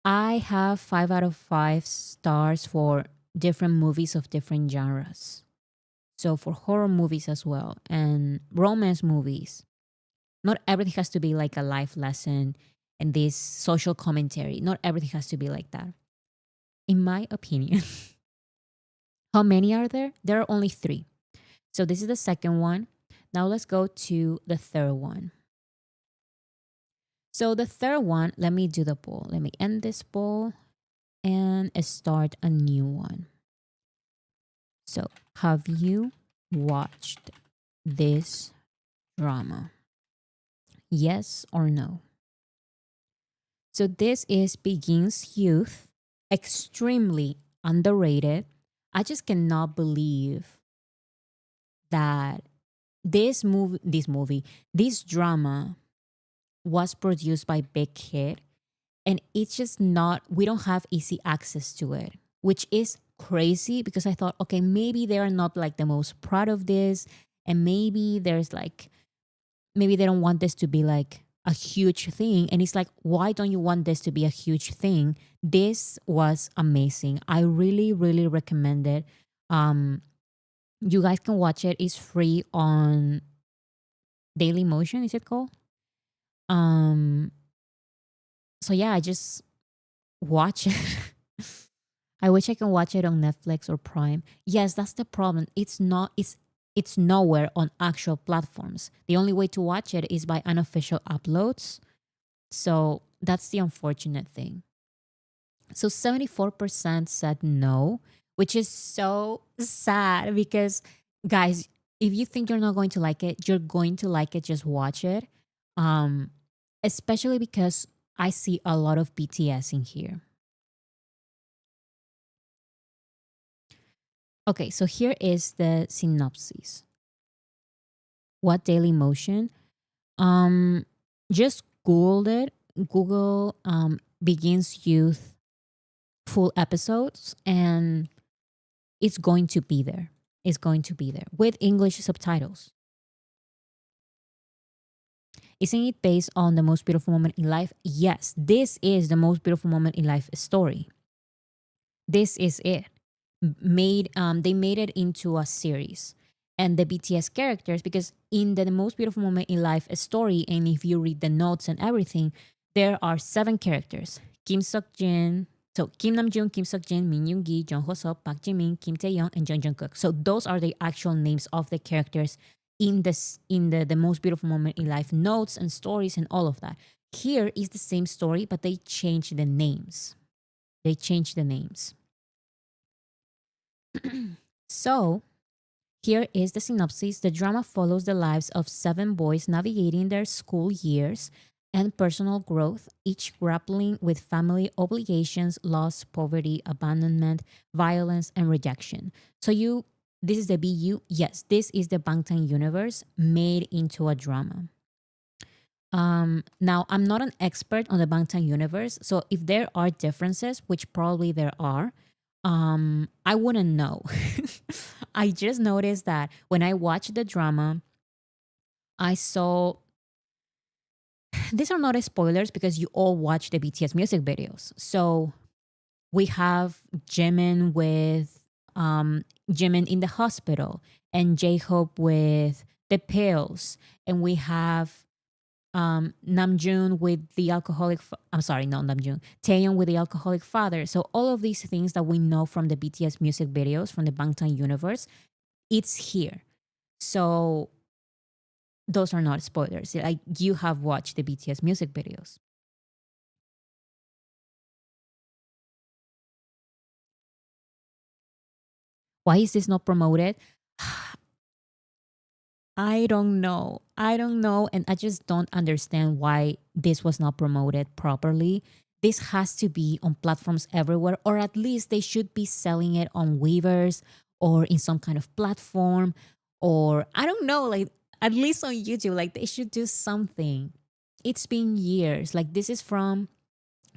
I have 5 out of 5 stars for different movies of different genres. So for horror movies as well and romance movies. Not everything has to be like a life lesson and this social commentary. Not everything has to be like that. In my opinion. How many are there? There are only 3. So this is the second one. Now let's go to the third one. So the third one, let me do the poll. Let me end this poll and start a new one. So, have you watched this drama? Yes or no? So this is Begins Youth, extremely underrated. I just cannot believe that this drama was produced by Big Hit, and it's just not, we don't have easy access to it, which is crazy because I thought, okay, maybe they are not like the most proud of this, and maybe there's like, maybe they don't want this to be like a huge thing. And it's like, why don't you want this to be a huge thing? This was amazing. I really, really recommend it. Um, you guys can watch it. It's free on Daily Motion, is it called? Um, so yeah, I just watch it. I wish I can watch it on Netflix or Prime. Yes, that's the problem. It's nowhere on actual platforms. The only way to watch it is by unofficial uploads. So that's the unfortunate thing. So 74% said no, which is so sad because guys, if you think you're not going to like it, you're going to like it. Just watch it. Um, Especially because I see a lot of BTS in here. Okay, so here is the synopsis. What Daily Motion? Um, just Googled it. Google Begins Youth full episodes, and it's going to be there. It's going to be there with English subtitles. Isn't it based on the most beautiful moment in life? Yes, this is the most beautiful moment in life story. This is it. They made it into a series. And the BTS characters, because in the most beautiful moment in life story, and if you read the notes and everything, there are 7 characters. Kim Seok-jin, so Kim Namjoon, Kim Seok-jin, Min Yoon-gi, Jung Ho-seo, Park Ji-min, Kim Tae-young, and Jung Jungkook. So those are the actual names of the characters in the most beautiful moment in life notes and stories and all of that. Here is the same story, but they changed the names. They changed the names. So here is the synopsis. The drama follows the lives of 7 boys navigating their school years and personal growth, each grappling with family obligations, loss, poverty, abandonment, violence, and rejection. So this is the BU? Yes, this is the Bangtan universe made into a drama. Now, I'm not an expert on the Bangtan universe, so if there are differences, which probably there are, I wouldn't know. I just noticed that when I watched the drama, I saw these are not spoilers because you all watch the BTS music videos. So we have Jimin in the hospital, and J-Hope with the pills, and we have Namjoon with the alcoholic. I'm sorry, not Namjoon. Taeyeon with the alcoholic father. So all of these things that we know from the BTS music videos from the Bangtan universe, it's here. So those are not spoilers. Like you have watched the BTS music videos. Why is this not promoted? I don't know. I don't know. And I just don't understand why this was not promoted properly. This has to be on platforms everywhere, or at least they should be selling it on Weavers or in some kind of platform, or I don't know, like at least on YouTube. Like they should do something. It's been years. Like this is from,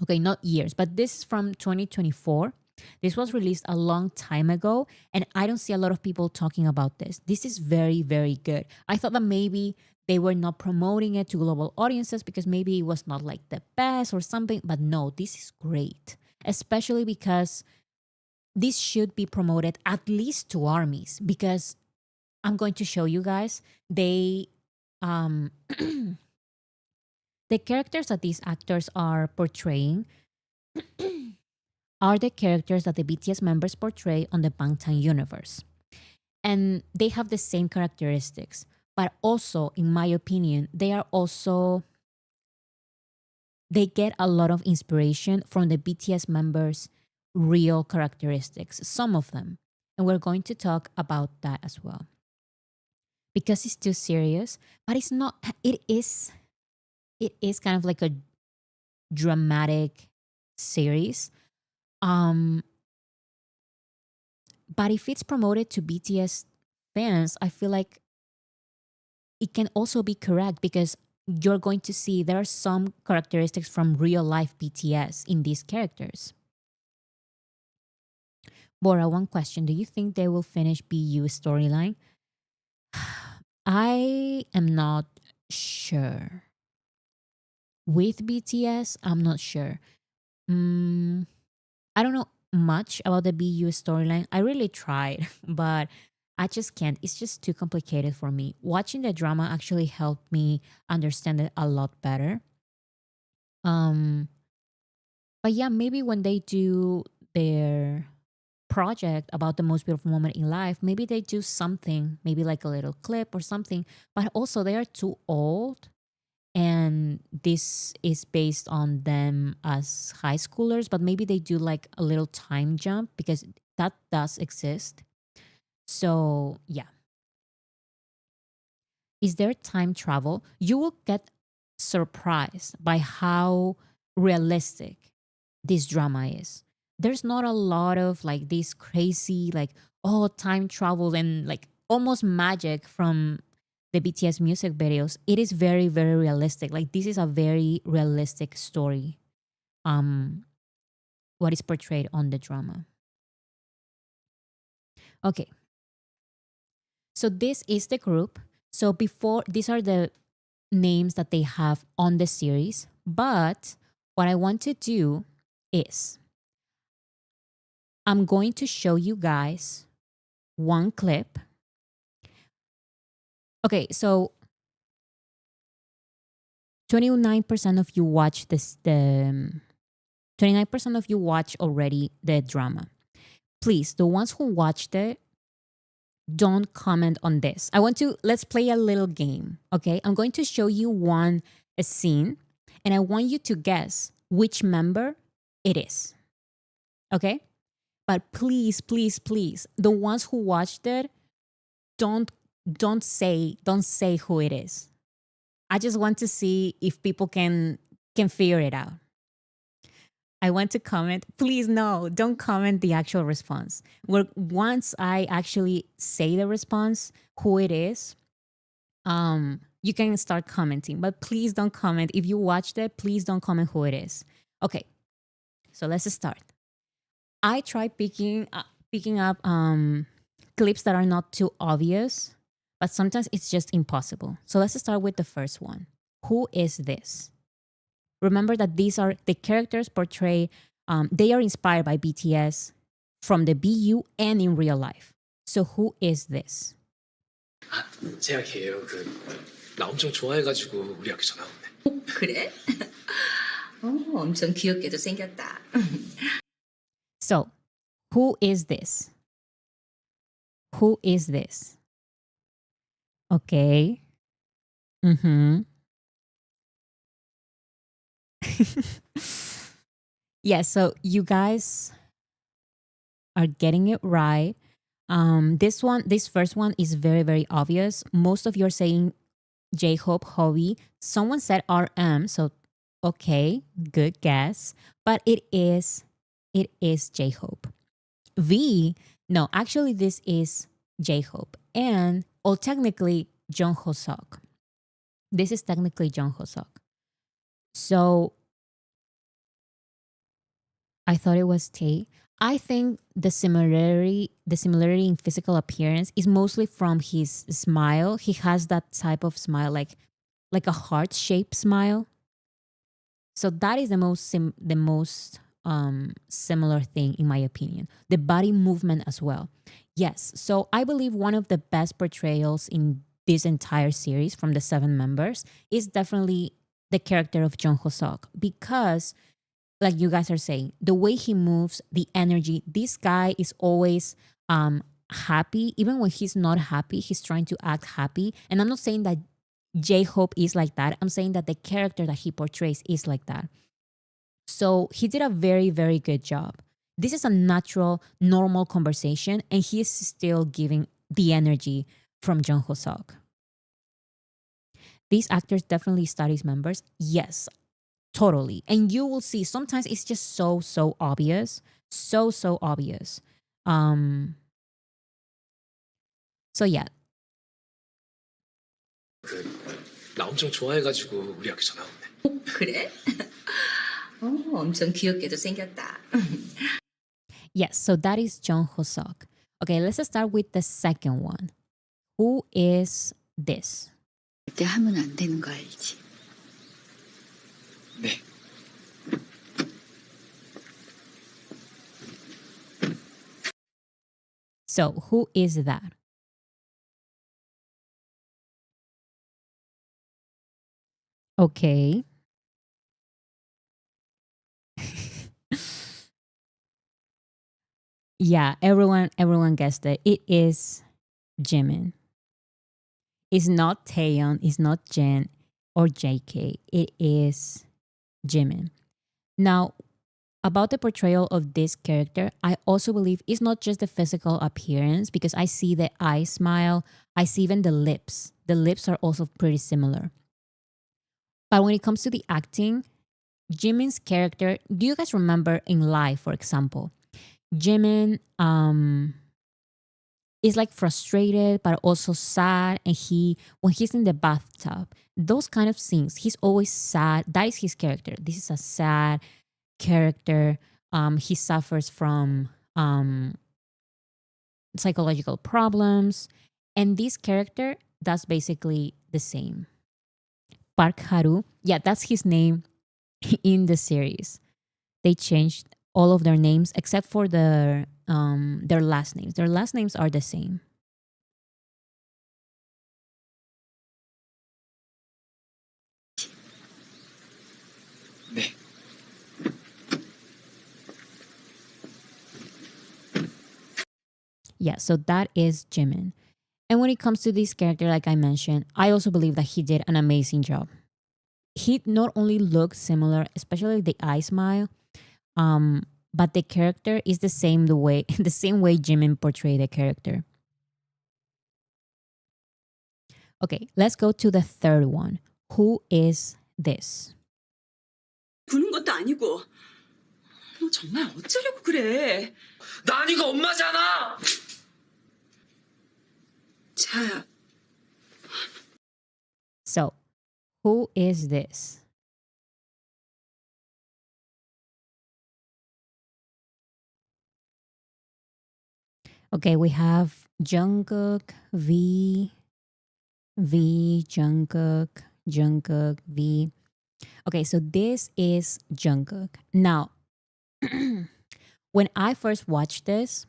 okay, not years, but this is from 2024. This was released a long time ago, and I don't see a lot of people talking about this. This is very, very good. I thought that maybe they were not promoting it to global audiences because maybe it was not like the best or something, but no, this is great, especially because this should be promoted at least to armies because I'm going to show you guys um the characters that these actors are portraying are the characters that the BTS members portray on the Bangtan universe. And they have the same characteristics, but also, in my opinion, they get a lot of inspiration from the BTS members' real characteristics, some of them. And we're going to talk about that as well. Because it's too serious, but it's not, it is kind of like a dramatic series. Um, But if it's promoted to BTS fans, I feel like it can also be correct because you're going to see there are some characteristics from real life BTS in these characters. Bora, one question. Do you think they will finish BU storyline? I am not sure. With BTS, I'm not sure. I don't know much about the BU storyline. I really tried, but I just can't. It's just too complicated for me. Watching the drama actually helped me understand it a lot better. Um, but yeah, maybe when they do their project about the most beautiful moment in life, maybe they do something, maybe like a little clip or something. But also, they are too old, and this is based on them as high schoolers, but maybe they do like a little time jump because that does exist. So yeah, is there time travel? You will get surprised by how realistic this drama is. There's not a lot of like this crazy like, oh, time travel and like almost magic from the BTS music videos. It is very, very realistic. Like this is a very realistic story. What is portrayed on the drama. Okay. So this is the group. So before, these are the names that they have on the series. But what I want to do is I'm going to show you guys one clip. Okay, so 29% of you watch this, the 29% of you watch already the drama. Please, the ones who watched it, don't comment on this. Let's play a little game, okay? I'm going to show you a scene, and I want you to guess which member it is. Okay? But please, please, please, the ones who watched it, don't don't say who it is. I just want to see if people can figure it out. I want to comment. Please, no, don't comment the actual response. Once I actually say the response, who it is, you can start commenting. But please don't comment. If you watched it, please don't comment who it is. Okay, so let's start. I try picking up clips that are not too obvious, but sometimes it's just impossible. So let's start with the first one. Who is this? Remember that these are the characters portrayed, they are inspired by BTS from the BU and in real life. So who is this? 제가 걔예요. 나 엄청 좋아해가지고 우리 학교 전화 왔네. 그래? 엄청 귀엽게도 생겼다. So who is this? Who is this? Okay. Mm-hmm. Yeah, so you guys are getting it right. This first one is very, very obvious. Most of you are saying J-Hope, Hobby. Someone said RM, so okay, good guess. But it is J-Hope. V, no, actually this is J-Hope. And, or technically, Jung Ho-seok. This is technically Jung Ho-seok. So, I thought it was Tae. I think the similarity in physical appearance is mostly from his smile. He has that type of smile, like a heart-shaped smile. So that is the most similar thing in my opinion. The body movement as well. Yes. So I believe one of the best portrayals in this entire series from the 7 members is definitely the character of Jung Ho-seok, because like you guys are saying, the way he moves, the energy, this guy is always happy. Even when he's not happy, he's trying to act happy. And I'm not saying that J-Hope is like that. I'm saying that the character that he portrays is like that. So he did a very, very good job. This is a natural, normal conversation, and he is still giving the energy from Jung Ho-seok. These actors definitely studies members. Yes, totally. And you will see sometimes it's just so obvious. So obvious. So yeah. 나 엄청 좋아해가지고 우리 학교 전화 왔네. 그래? 엄청 귀엽게도 생겼다. Yes, so that is Jung Ho-seok. Okay, let's start with the second one. Who is this? 절대 하면 안 되는 거 알지? 네. So who is that? Okay. Yeah, everyone guessed it. It is Jimin. It's not Taeyeon, it's not Jin or JK. It is Jimin. Now, about the portrayal of this character, I also believe it's not just the physical appearance, because I see the eye smile, I see even the lips. The lips are also pretty similar. But when it comes to the acting, Jimin's character, do you guys remember in Live, for example? Jimin is like frustrated but also sad, and when he's in the bathtub, those kind of scenes, he's always sad. That is his character. This is a sad character. He suffers from psychological problems, and this character, that's basically the same. Park Haru, yeah, that's his name in the series. They changed all of their names except for their last names. Their last names are the same. 네. Yeah, so that is Jimin. And when it comes to this character, like I mentioned, I also believe that he did an amazing job. He not only looked similar, especially the eye smile, but the character is the same the way the same way Jimin portrayed the character. Okay, let's go to the third one. Who is this? 구는 것도 아니고 너 정말 어쩌려고 그래? 나니가 엄마잖아. 자야, So, who is this? Okay, we have Jungkook, Jungkook, V. Okay, so this is Jungkook. Now, when I first watched this,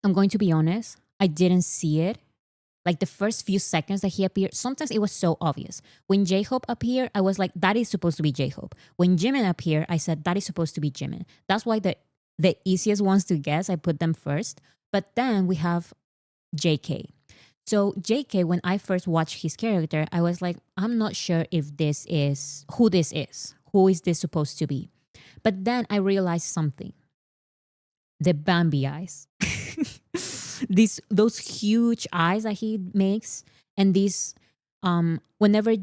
I'm going to be honest, I didn't see it. Like the first few seconds that he appeared, sometimes it was so obvious. When J-Hope appeared, I was like, that is supposed to be J-Hope. When Jimin appeared, I said, that is supposed to be Jimin. That's why the easiest ones to guess, I put them first. But then we have JK. So JK, when I first watched his character, I was like, I'm not sure if this is, who this is. Who is this supposed to be? But then I realized something. The Bambi eyes. Those huge eyes that he makes, and these whenever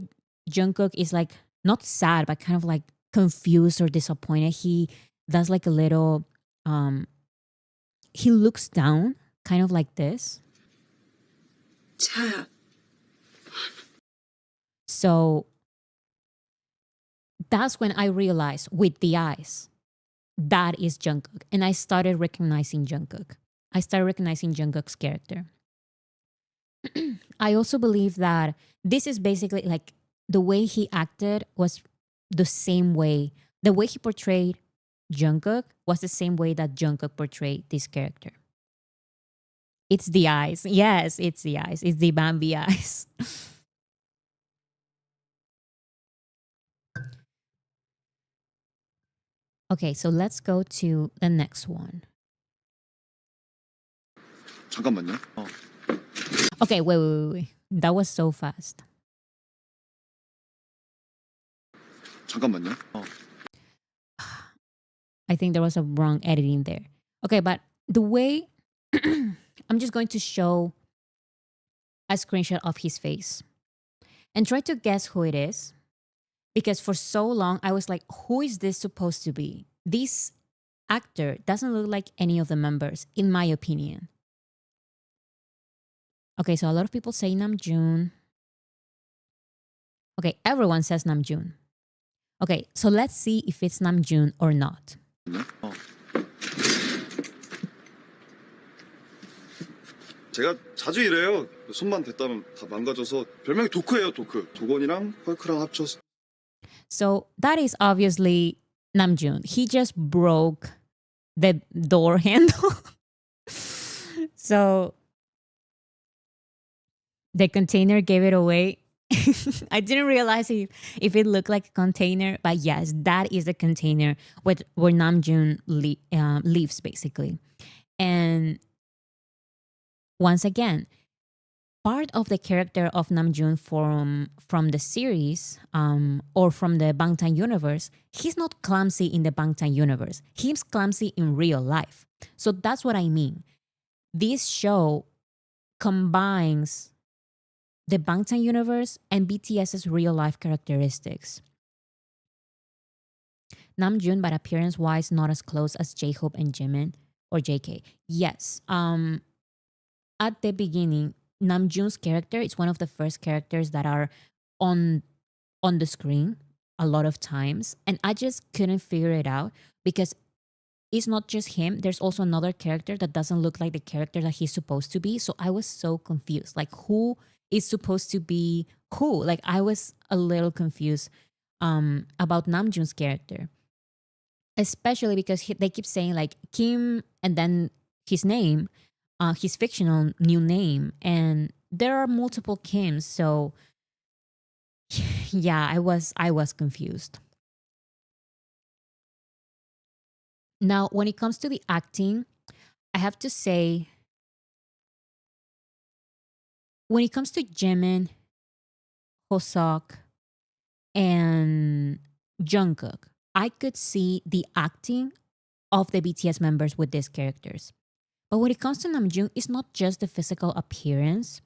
Jungkook is like not sad but kind of like confused or disappointed, he does like a little he looks down kind of like this. 자야. So that's when I realized with the eyes that is Jungkook, and I started recognizing Jungkook. I started recognizing Jungkook's character. I also believe that this is basically like the way he acted was the same way. The way he portrayed Jungkook was the same way that Jungkook portrayed this character. It's the eyes. Yes, it's the eyes. It's the Bambi eyes. Okay, so let's go to the next one. 잠깐만요. Okay, wait. That was so fast. 잠깐만요. I think there was a wrong editing there. Okay, but the way I'm just going to show a screenshot of his face and try to guess who it is. Because for so long, I was like, who is this supposed to be? This actor doesn't look like any of the members, in my opinion. Okay, so a lot of people say Namjoon. Okay, everyone says Namjoon. Okay, so let's see if it's Namjoon or not. 제가 자주 이래요. 손만 댔다면 다 망가져서 별명이 도크예요, 도크. 도건이랑 헐크랑 합쳐서. So that is obviously Namjoon. He just broke the door handle. So the container gave it away. I didn't realize if it looked like a container, but yes, that is the container where Namjoon lives basically. And once again, part of the character of Namjoon from the series or from the Bangtan universe, he's not clumsy in the Bangtan universe. He's clumsy in real life. So that's what I mean. This show combines the Bangtan universe and BTS's real life characteristics. Namjoon, but appearance-wise, not as close as J-Hope and Jimin or JK. Yes. At the beginning, Namjoon's character is one of the first characters that are on the screen a lot of times, and I just couldn't figure it out because it's not just him. There's also another character that doesn't look like the character that he's supposed to be. So I was so confused. Like, who is supposed to be who? Like, I was a little confused about Namjoon's character, especially because they keep saying like Kim and then his name, his fictional new name, and there are multiple Kims. So yeah, I was confused. Now, when it comes to the acting, I have to say, when it comes to Jimin, Hoseok, and Jungkook, I could see the acting of the BTS members with these characters. But when it comes to Namjoon, it's not just the physical appearance.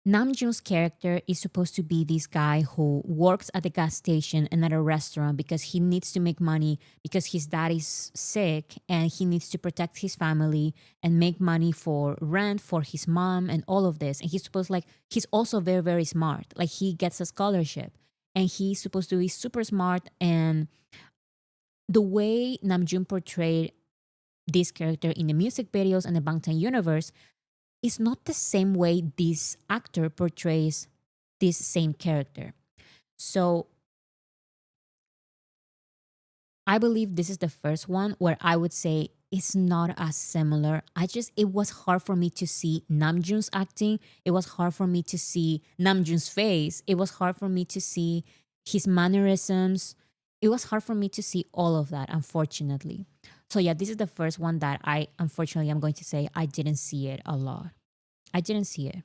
Namjoon's character is supposed to be this guy who works at the gas station and at a restaurant because he needs to make money because his dad is sick and he needs to protect his family and make money for rent for his mom and all of this. And he's supposed he's also very, very smart. Like he gets a scholarship and he's supposed to be super smart. And the way Namjoon portrayed this character in the music videos and the Bangtan universe is not the same way this actor portrays this same character. So I believe this is the first one where I would say it's not as similar. It was hard for me to see Namjoon's acting. It was hard for me to see Namjoon's face. It was hard for me to see his mannerisms. It was hard for me to see all of that, unfortunately. So yeah, this is the first one that unfortunately, I'm going to say I didn't see it a lot. I didn't see it.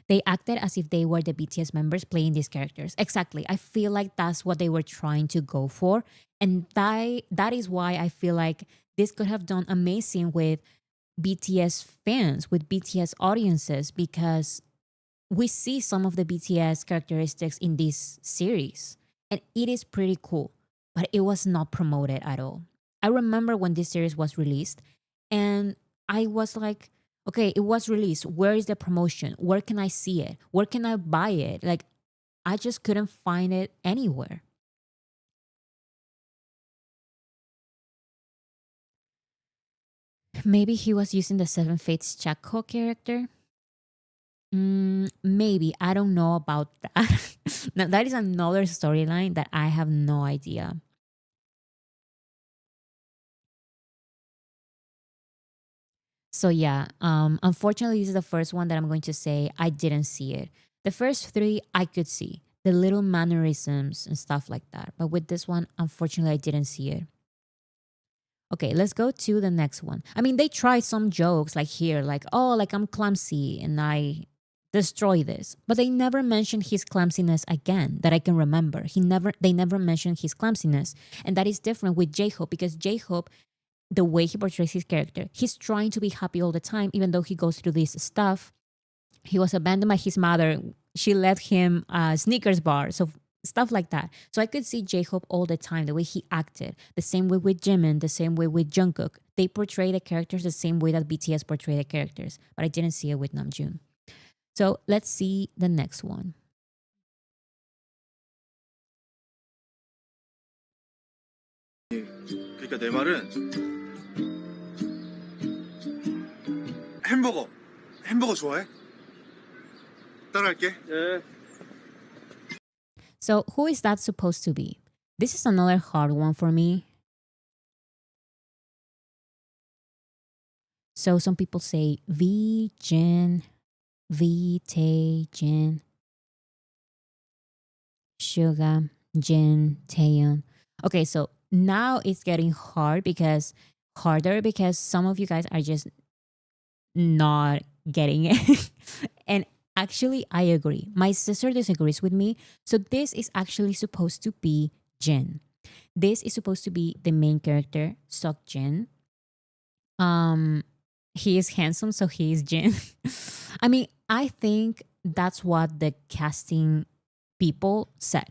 They acted as if they were the BTS members playing these characters. Exactly. I feel like that's what they were trying to go for. And that is why I feel like this could have done amazing with BTS fans, with BTS audiences, because we see some of the BTS characteristics in this series. And it is pretty cool, but it was not promoted at all. I remember when this series was released and I was like, okay, it was released. Where is the promotion? Where can I see it? Where can I buy it? Like, I just couldn't find it anywhere. Maybe he was using the Seven Fates Chako character. Maybe. I don't know about that. Now, that is another storyline that I have no idea. So yeah, unfortunately, this is the first one that I'm going to say I didn't see it. The first three I could see the little mannerisms and stuff like that, but with this one, unfortunately, I didn't see it. Okay, let's go to the next one. I mean, they tried some jokes like here, like oh, like I'm clumsy and I destroy this, but they never mentioned his clumsiness again that I can remember. They never mentioned his clumsiness, and that is different with J-Hope because J-Hope, the way he portrays his character, he's trying to be happy all the time, even though he goes through this stuff. He was abandoned by his mother. She left him a Snickers bar. So stuff like that. So I could see J-Hope all the time, the way he acted, the same way with Jimin, the same way with Jungkook. They portray the characters the same way that BTS portray the characters, but I didn't see it with Namjoon. So let's see the next one. 그러니까 내 말은 햄버거 좋아해? 따라할게. So who is that supposed to be? This is another hard one for me. So some people say V, Jin, V, Tae, Jin, Suga, Jin, Taeyeon. Okay, so now it's getting harder because some of you guys are just not getting it. And actually, I agree. My sister disagrees with me. So this is actually supposed to be Jin. This is supposed to be the main character, Sok Jin. He is handsome, so he is Jin. I mean, I think that's what the casting people said.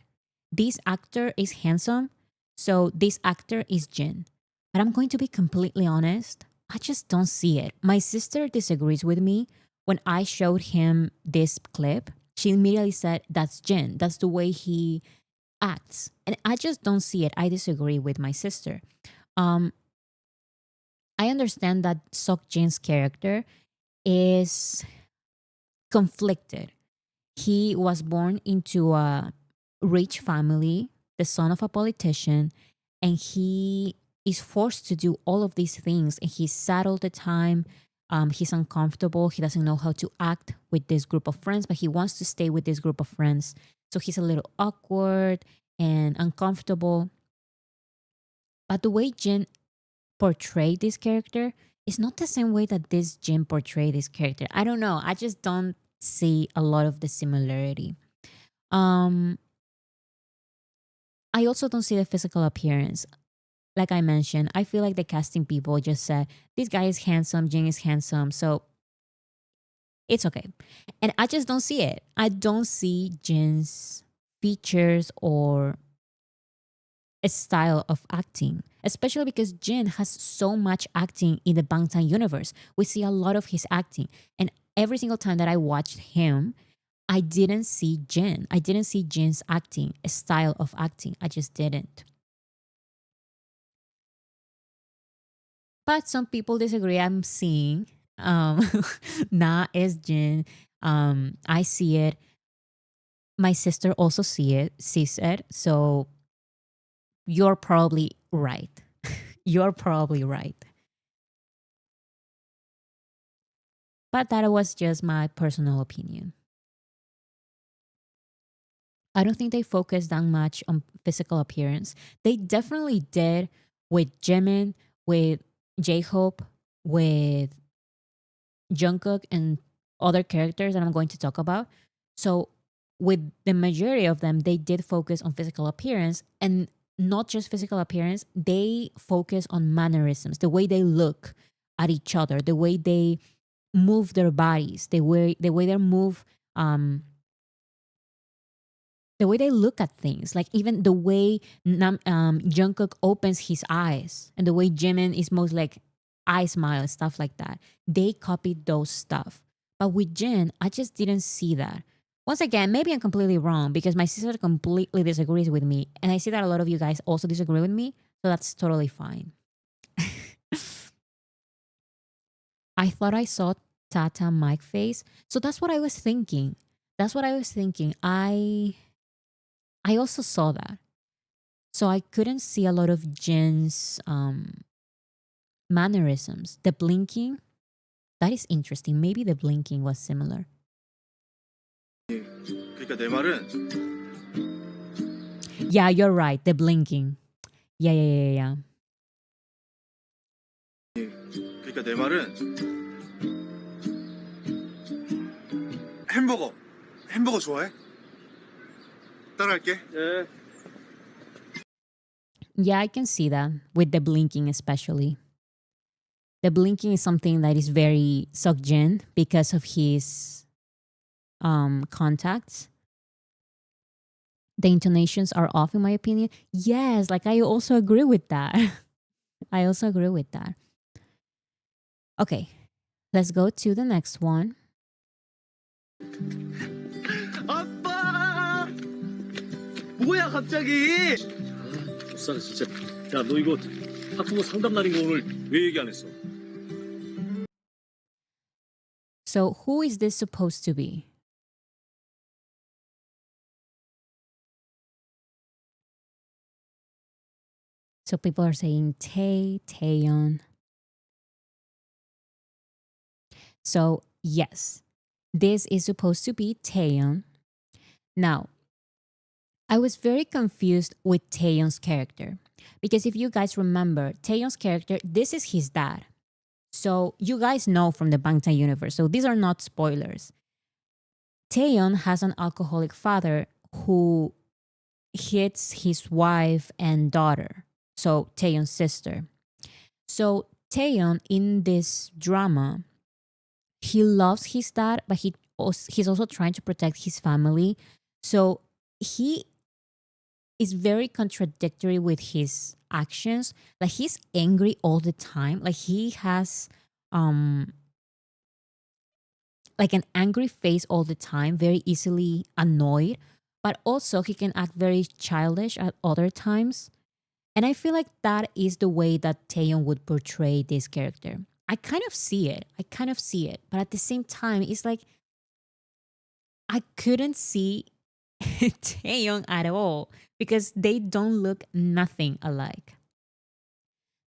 This actor is handsome, so this actor is Jin. But I'm going to be completely honest, I just don't see it. My sister disagrees with me. When I showed him this clip, she immediately said, that's Jin. That's the way he acts. And I just don't see it. I disagree with my sister. I understand that Sok Jin's character is conflicted. He was born into a rich family, the son of a politician, and he is forced to do all of these things. And he's sad all the time. He's uncomfortable. He doesn't know how to act with this group of friends, but he wants to stay with this group of friends. So he's a little awkward and uncomfortable. But the way Jin portrayed this character is not the same way that this Jin portrayed this character. I don't know. I just don't see a lot of the similarity. I also don't see the physical appearance. like I mentioned, I feel like the casting people just said, this guy is handsome, Jin is handsome, so it's okay. And I just don't see it. I don't see Jin's features or a style of acting, especially because Jin has so much acting in the Bangtan universe. We see a lot of his acting. And every single time that I watched him, I didn't see Jin. I didn't see Jin's acting, a style of acting. I just didn't. But some people disagree. I'm seeing Na is Jin. I see it. My sister also sees it. So you're probably right. You're probably right. But that was just my personal opinion. I don't think they focused that much on physical appearance. They definitely did with Jimin, with J-Hope, with Jungkook, and other characters that I'm going to talk about. So with the majority of them, they did focus on physical appearance, and not just physical appearance, they focus on mannerisms, the way they look at each other, the way they move their bodies, the way they move, the way they look at things, like even the way Jungkook opens his eyes, and the way Jimin is most like eye smile and stuff like that. They copied those stuff, but with Jin, I just didn't see that. Once again, maybe I'm completely wrong because my sister completely disagrees with me, and I see that a lot of you guys also disagree with me, so that's totally fine. I thought I saw Tata Mike face, so that's what I was thinking. That's what I was thinking. I also saw that. So I couldn't see a lot of Jin's mannerisms. The blinking, that is interesting. Maybe the blinking was similar. 그러니까 내 말은 Yeah, you're right. The blinking. Yeah. 그러니까 내 말은 햄버거 좋아해? 따라할게. 예. Yeah, I can see that with the blinking, especially. The blinking is something that is very Seokjin because of his contacts. The intonations are off, in my opinion. Yes, like I also agree with that. I also agree with that. Okay, let's go to the next one. 아빠! 뭐야 갑자기? 아, 진짜. 야, 너 이거 학부모 상담 날인 거 오늘 왜 얘기 안 했어? So, who is this supposed to be? So people are saying Taeyeon. So yes, this is supposed to be Taeyeon. Now, I was very confused with Taeyeon's character because if you guys remember, Taeyeon's character, this is his dad. So you guys know from the Bangtan universe. So these are not spoilers. Taeyeon has an alcoholic father who hits his wife and daughter. So Taeyeon's sister. So Taeyeon in this drama, he loves his dad, but he's also trying to protect his family. So he is very contradictory with his actions. Like he's angry all the time. Like he has like an angry face all the time, very easily annoyed, but also he can act very childish at other times. And I feel like that is the way that Taeyeon would portray this character. I kind of see it. But at the same time, it's like I couldn't see Taeyeon at all because they don't look nothing alike.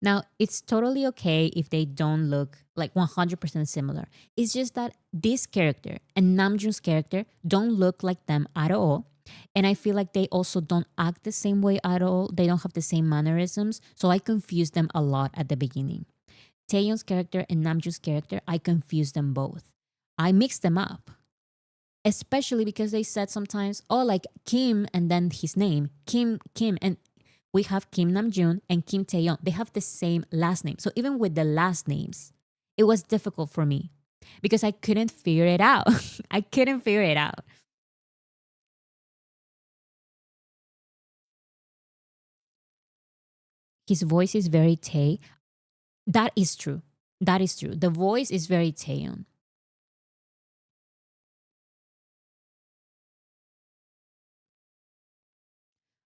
Now, it's totally okay if they don't look like 100% similar. It's just that this character and Namjoon's character don't look like them at all. And I feel like they also don't act the same way at all. They don't have the same mannerisms. So I confused them a lot at the beginning. Taeyeon's character and Namjoon's character, I confused them both. I mixed them up. Especially because they said sometimes, oh, like Kim and then his name, Kim. And we have Kim Namjoon and Kim Taeyeon. They have the same last name. So even with the last names, it was difficult for me because I couldn't figure it out. I couldn't figure it out. His voice is very Tae. That is true. That is true. The voice is very Taeyeon.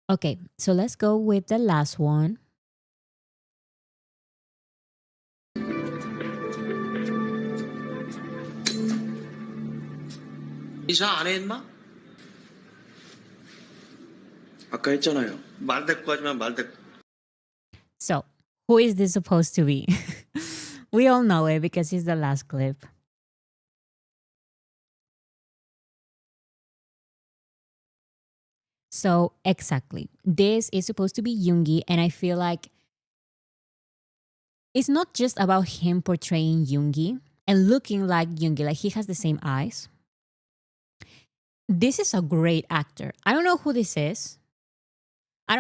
Okay, so let's go with the last one. 이사 안 해, 임마? 아까 했잖아요. 말 대꾸 하지만 말 대꾸. So, who is this supposed to be? We all know it because it's the last clip. So, exactly. This is supposed to be Yoongi, and I feel like it's not just about him portraying Yoongi and looking like Yoongi, like he has the same eyes. This is a great actor. I don't know who this is. I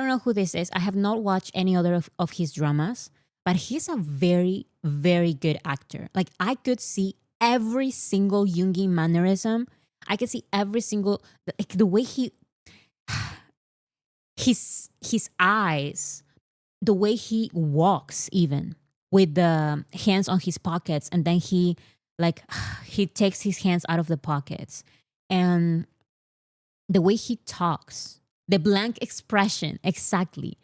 have not watched any other of his dramas, but he's a very, very good actor. Like I could see every single Yoongi mannerism. I could see every single like the way his eyes, the way he walks, even with the hands on his pockets, and then he like he takes his hands out of the pockets, and the way he talks, the blank expression, exactly.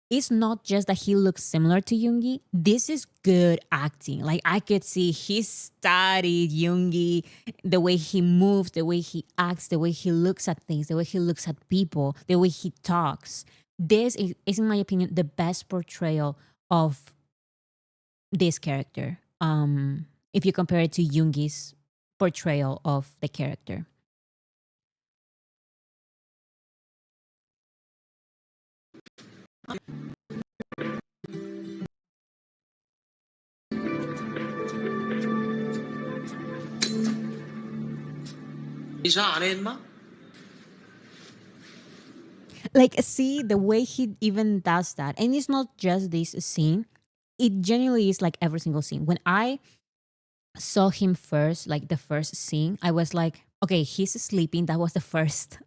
It's not just that he looks similar to Yoongi. This is good acting. Like I could see he studied Yoongi, the way he moves, the way he acts, the way he looks at things, the way he looks at people, the way he talks. This is in my opinion, the best portrayal of this character. If you compare it to Yoongi's portrayal of the character. 이사 안 해, 임마? Like, see the way he even does that. And it's not just this scene, it genuinely is like every single scene. When I saw him first, like the first scene, I was like, okay, he's sleeping. That was the first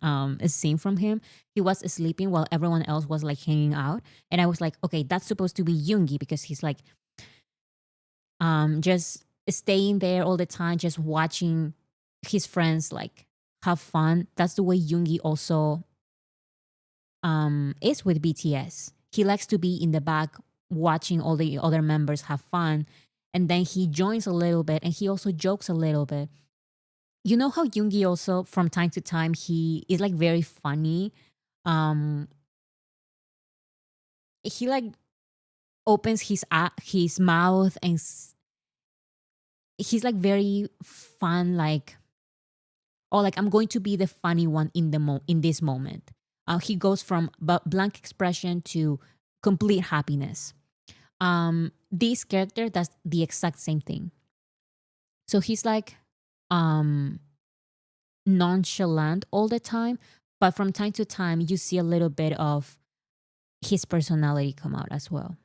scene from him. He was sleeping while everyone else was like hanging out. And I was like, okay, that's supposed to be Yoongi because he's like just staying there all the time, just watching his friends like have fun. That's the way Yoongi also is with BTS. He likes to be in the back watching all the other members have fun, and then he joins a little bit and he also jokes a little bit. You know how Yoongi also from time to time he is like very funny. He like opens his mouth and he's like very fun, like, oh, like I'm going to be the funny one in in this moment. He goes from blank expression to complete happiness. This character does the exact same thing. So he's like nonchalant all the time, but from time to time you see a little bit of his personality come out as well.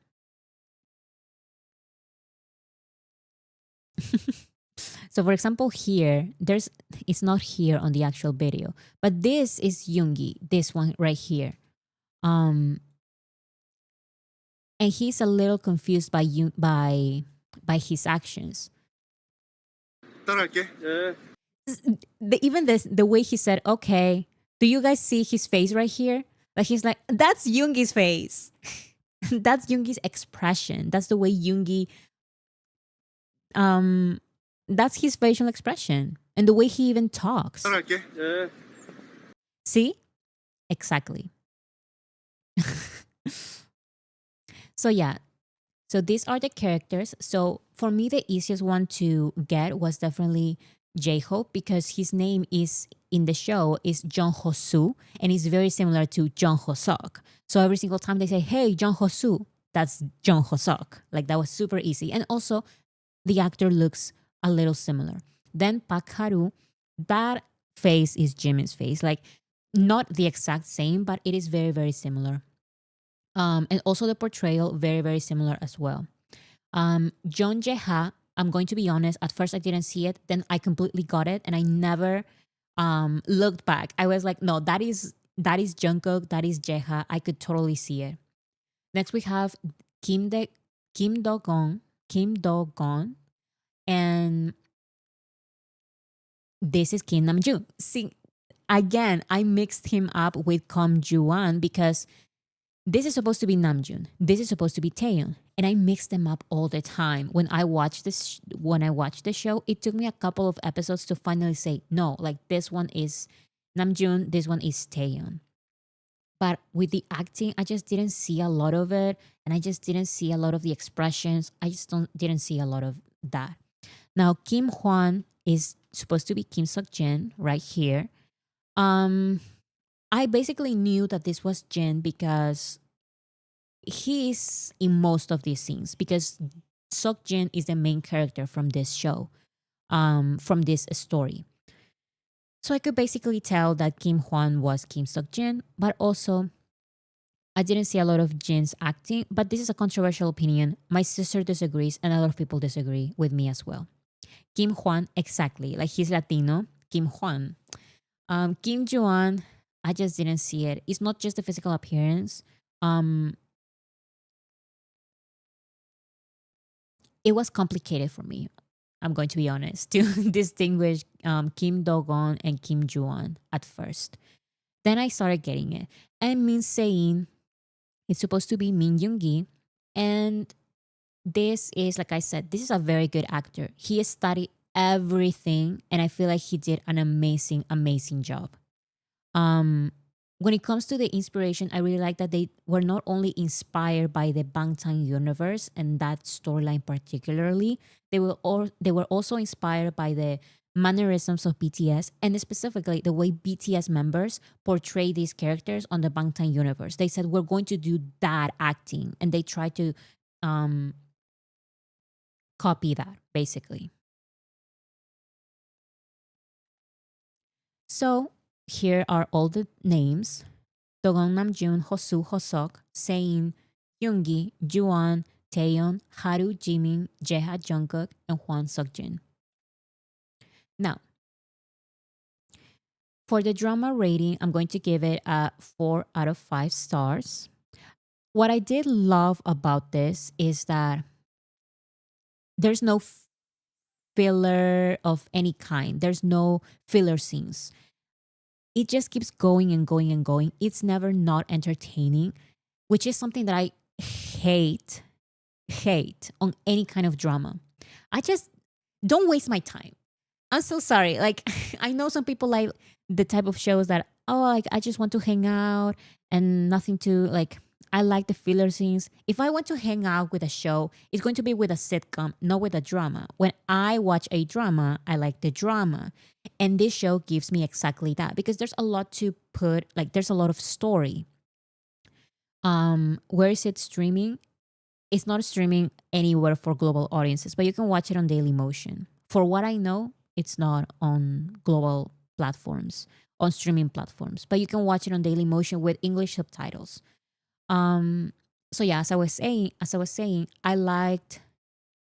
So for example, here, it's not here on the actual video, but this is Yoongi, this one right here. And he's a little confused by his actions. 따라할게. 예. Even the way he said, okay, do you guys see his face right here? Like he's like, that's Yoongi's face. That's Yoongi's expression. That's the way Yoongi that's his facial expression and the way he even talks. 따라할게. 예. See? Exactly. So yeah. So these are the characters. So for me, the easiest one to get was definitely J-Hope because his name is in the show is Jung Ho-soo and he's very similar to Jung Ho-seok. So every single time they say, hey, Jung Ho-soo, that's Jung Ho-seok. Like that was super easy. And also the actor looks a little similar. Then Park Haru, that face is Jimin's face. Like not the exact same, but it is very, very similar. And also the portrayal, very, very similar as well. John Jeha, I'm going to be honest, at first I didn't see it, then I completely got it, and I never looked back. I was like, no, that is Jungkook, that is Jeha. I could totally see it. Next we have Kim De Kim Do-gon, Kim Do-gon, and this is Kim Namjoon. See, again, I mixed him up with Kim Ju-won because this is supposed to be Namjoon. This is supposed to be Taeyeon, and I mix them up all the time. When I watched this, when I watched the show, it took me a couple of episodes to finally say no. Like this one is Namjoon, this one is Taeyeon. But with the acting, I just didn't see a lot of it, and I just didn't see a lot of the expressions. I just didn't see a lot of that. Now Kim Hwan is supposed to be Kim Seok Jin right here. Um, I basically knew that this was Jin because he is in most of these scenes because Seok Jin is the main character from this show, from this story. So I could basically tell that Kim Hwan was Kim Seok Jin, but also I didn't see a lot of Jin's acting. But this is a controversial opinion. My sister disagrees, and a lot of people disagree with me as well. Kim Hwan, exactly, like he's Latino. Kim Hwan. Kim Juan, I just didn't see it. It's not just the physical appearance. Um, it was complicated for me. I'm going to be honest to distinguish Kim Do-gon and Kim Ju-won at first. Then I started getting it. And Min Se-in, it's supposed to be Min Yoon-gi, and this is, like I said, this is a very good actor. He has studied everything, and I feel like he did an amazing, amazing job. When it comes to the inspiration, I really like that they were not only inspired by the Bangtan universe and that storyline particularly, they were also inspired by the mannerisms of BTS and specifically the way BTS members portray these characters on the Bangtan universe. They said we're going to do that acting, and they try to um, copy that basically. So here are all the names: Dogong Namjoon, Hosu, Hosok, Sein, Yoongi, Juan, Taeyeon, Haru, Jimin, Jeha, Jungkook, and Hwan Seokjin. Now, for the drama rating, I'm going to give it a 4 out of 5 stars. What I did love about this is that there's no filler of any kind. There's no filler scenes. It just keeps going and going and going. It's never not entertaining, which is something that I hate on any kind of drama. I just don't waste my time. I'm so sorry. Like I know some people like the type of shows that, oh, like I just want to hang out and nothing to like. I like the filler scenes. If I want to hang out with a show, it's going to be with a sitcom, not with a drama. When I watch a drama, I like the drama. And this show gives me exactly that because there's a lot to put, like there's a lot of story. Where is it streaming? It's not streaming anywhere for global audiences, but you can watch it on Daily Motion. For what I know, it's not on global platforms, on streaming platforms, but you can watch it on Daily Motion with English subtitles. So yeah, as I was saying, I liked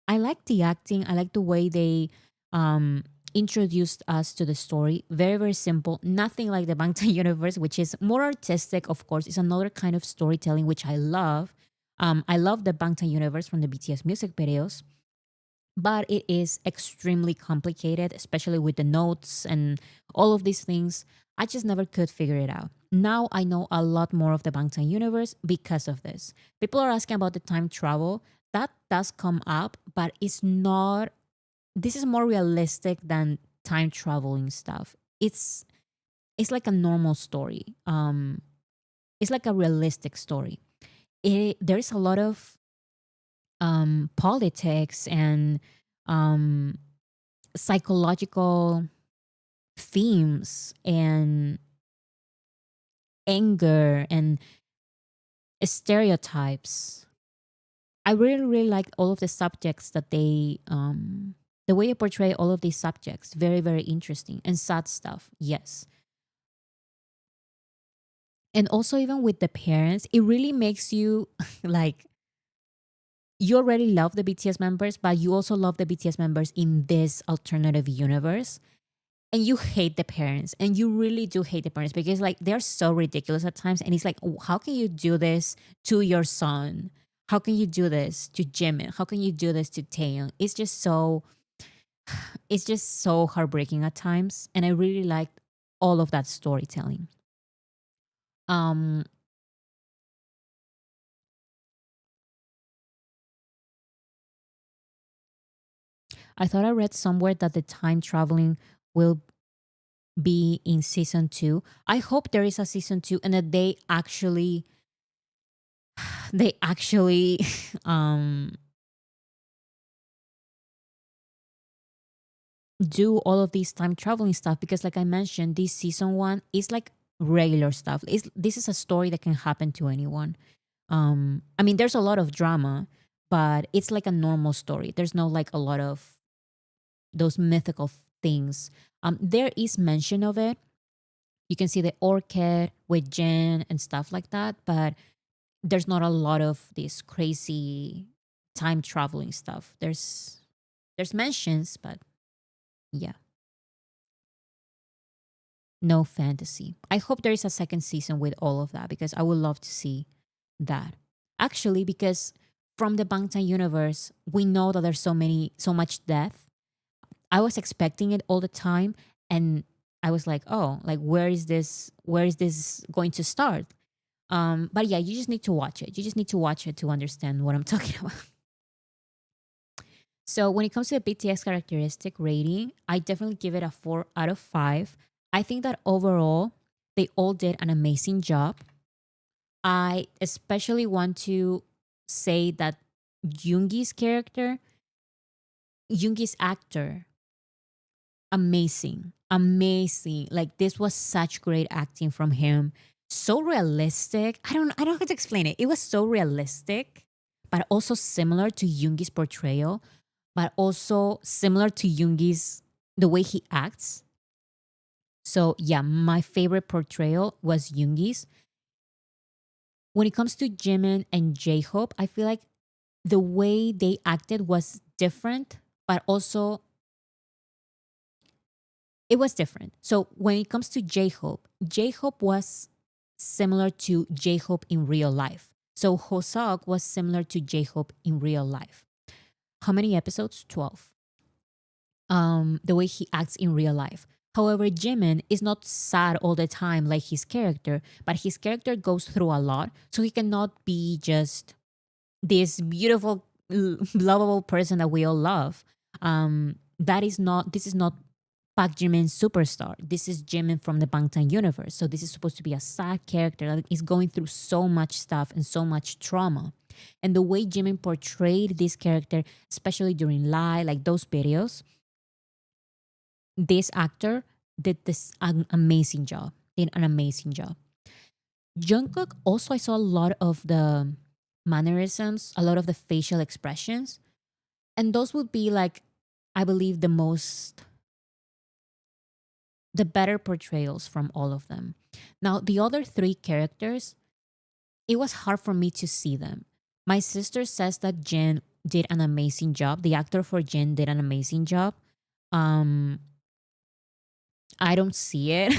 the acting. I liked the way they introduced us to the story. Very, very simple. Nothing like the Bangtan universe, which is more artistic, of course. It's another kind of storytelling, which I love. I love the Bangtan universe from the BTS music videos, but it is extremely complicated, especially with the notes and all of these things. I just never could figure it out. Now I know a lot more of the Bangtan universe because of this. People are asking about the time travel. That does come up, but it's not, this is more realistic than time traveling stuff. It's like a normal story. It's like a realistic story. There's a lot of politics and um, psychological themes and anger and stereotypes. I really, really like all of the subjects that the way they portray all of these subjects. Very, very interesting and sad stuff. Yes. And also even with the parents, it really makes you like you already love the BTS members, but you also love the BTS members in this alternative universe. And you hate the parents, and you really do hate the parents because like they're so ridiculous at times. And it's like, how can you do this to your son? How can you do this to Jimin? How can you do this to Taeyong? It's just so heartbreaking at times. And I really liked all of that storytelling. Um, I thought I read somewhere that the time traveling will be in season 2. I hope there is a season 2 and that they actually um do all of these time traveling stuff, because like I mentioned, this season 1 is like regular stuff. This is a story that can happen to anyone. I mean, there's a lot of drama, but it's like a normal story. There's no like a lot of those mythical things. There is mention of it. You can see the orchid with Jen and stuff like that, but there's not a lot of this crazy time traveling stuff. There's mentions, but yeah, no fantasy. I hope there is a second season with all of that, because I would love to see that. Actually, because from the Bangtan universe, we know that there's so much death. I was expecting it all the time, and I was like, oh, like where is this going to start? But yeah, you just need to watch it. You just need to watch it to understand what I'm talking about. So when it comes to the BTS characteristic rating, I definitely give it a 4 out of 5. I think that overall, they all did an amazing job. I especially want to say that Yoongi's character, Yoongi's actor, amazing. Like this was such great acting from him. So realistic. I don't know how to explain it. It was so realistic, but also similar to Yoongi's portrayal, but also similar to Yoongi's the way he acts. So yeah, my favorite portrayal was Yoongi's. When it comes to Jimin and J-Hope, I feel like the way they acted was different, but also it was different. So when it comes to J-Hope, J-Hope was similar to J-Hope in real life. So Hosok was similar to J-Hope in real life. How many episodes? 12. The way he acts in real life. However, Jimin is not sad all the time like his character, but his character goes through a lot. So he cannot be just this beautiful, lovable person that we all love. This is not Park Jimin's superstar. This is Jimin from the Bangtan universe. So this is supposed to be a sad character that is going through so much stuff and so much trauma. And the way Jimin portrayed this character, especially during Lie, like those videos, this actor did this an amazing job. Did an amazing job. Jungkook also, I saw a lot of the mannerisms, a lot of the facial expressions, and those would be like, I believe, the better portrayals from all of them. Now, the other 3 characters, it was hard for me to see them. My sister says that Jin did an amazing job. The actor for Jin did an amazing job. I don't see it,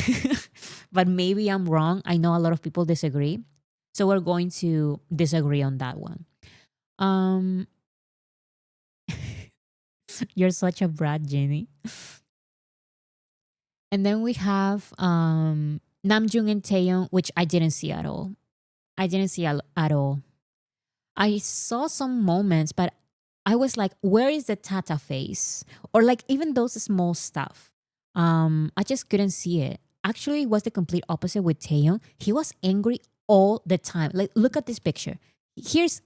but maybe I'm wrong. I know a lot of people disagree. So we're going to disagree on that one. You're such a brat, Jenny. And then we have Namjoon and Taeyong, which I didn't see at all. I didn't see at all. I saw some moments, but I was like, where is the Tata face? Or like even those small stuff. I just couldn't see it. Actually, it was the complete opposite with Taeyong. He was angry all the time. Like, look at this picture. He's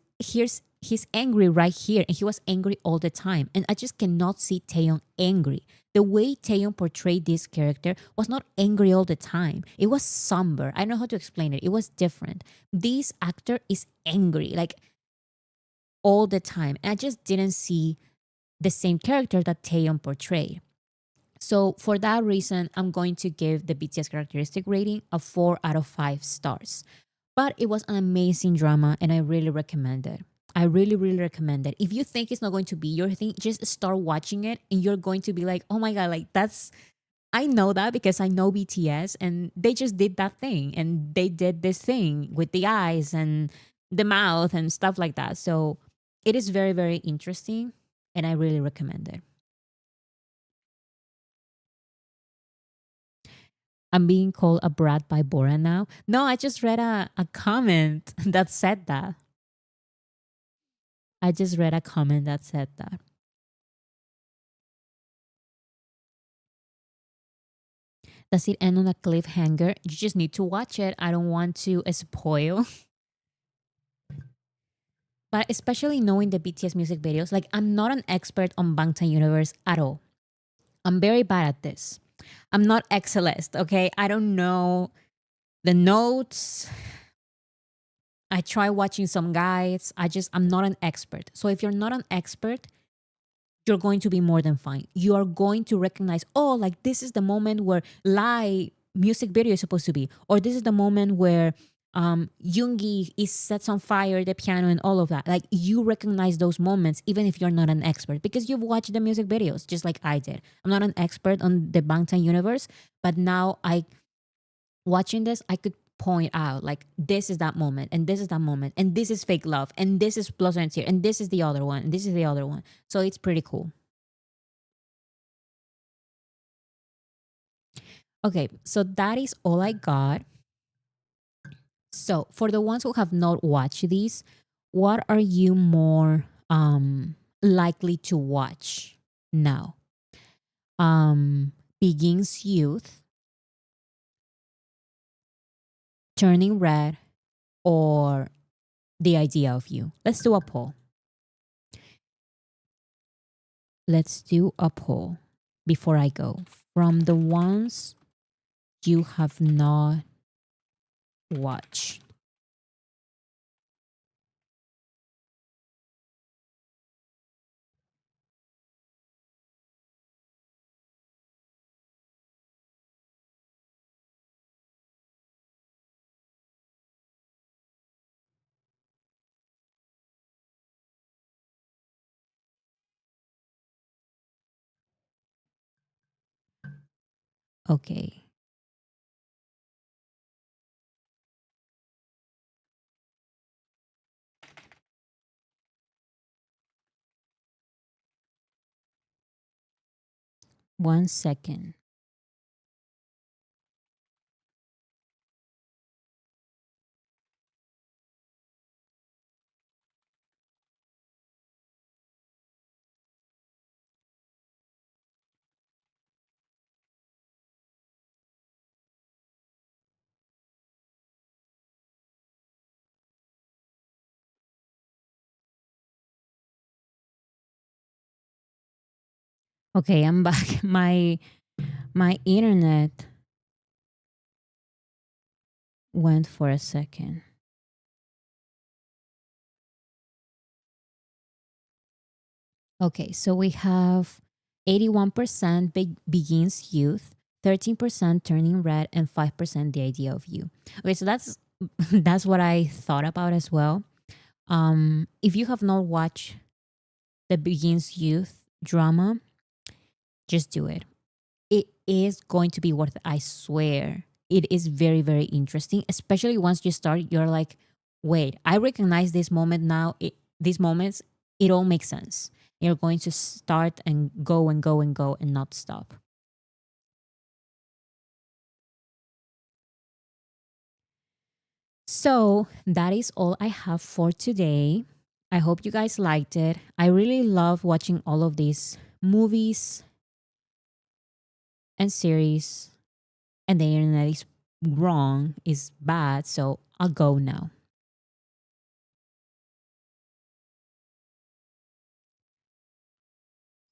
angry right here, and he was angry all the time. And I just cannot see Taeyong angry. The way Taeyong portrayed this character was not angry all the time. It was somber. I don't know how to explain it. It was different. This actor is angry, like all the time. And I just didn't see the same character that Taeyong portrayed. So for that reason, I'm going to give the BTS characteristic rating a 4 out of 5 stars. But it was an amazing drama and I really recommend it. I really, really recommend it. If you think it's not going to be your thing, just start watching it and you're going to be like, oh my God, like that's, I know that because I know BTS and they just did that thing and they did this thing with the eyes and the mouth and stuff like that. So it is very, very interesting and I really recommend it. I'm being called a brat by Bora now. No, I just read a comment that said that. I just read a comment that said that. Does it end on a cliffhanger? You just need to watch it. I don't want to spoil. But especially knowing the BTS music videos, like I'm not an expert on Bangtan Universe at all. I'm very bad at this. I'm not excellent, okay? I don't know the notes. I try watching some guides. I'm not an expert. So if you're not an expert, you're going to be more than fine. You are going to recognize, oh, like this is the moment where Lai music video is supposed to be, or this is the moment where Yoongi is sets on fire the piano and all of that. Like you recognize those moments even if you're not an expert because you've watched the music videos just like I did. I'm not an expert on the Bangtan universe, but now I watching this, I could point out like this is that moment and this is that moment and this is fake love and this is Blossom and Tear and this is the other one and this is the other one. So it's pretty cool. Okay, so that is all I got. So for the ones who have not watched these, what are you more likely to watch now? Begins Youth, Turning Red, or The Idea of You? Let's do a poll. Let's do a poll before I go. From the ones you have not watched. Okay. One second. Okay, I'm back. My internet went for a second. Okay, so we have 81% begins youth, 13% turning red, and 5% the idea of you. Okay, so that's that's what I thought about as well. If you have not watched the begins youth drama, just do it. It is going to be worth it, I swear. It is very, very interesting, especially once you start, you're like, wait, I recognize this moment now. These moments, it all makes sense. You're going to start and go and go and go and not stop. So that is all I have for today. I hope you guys liked it. I really love watching all of these movies and series, and the internet is wrong, is bad. So I'll go now.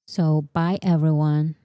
So bye, everyone.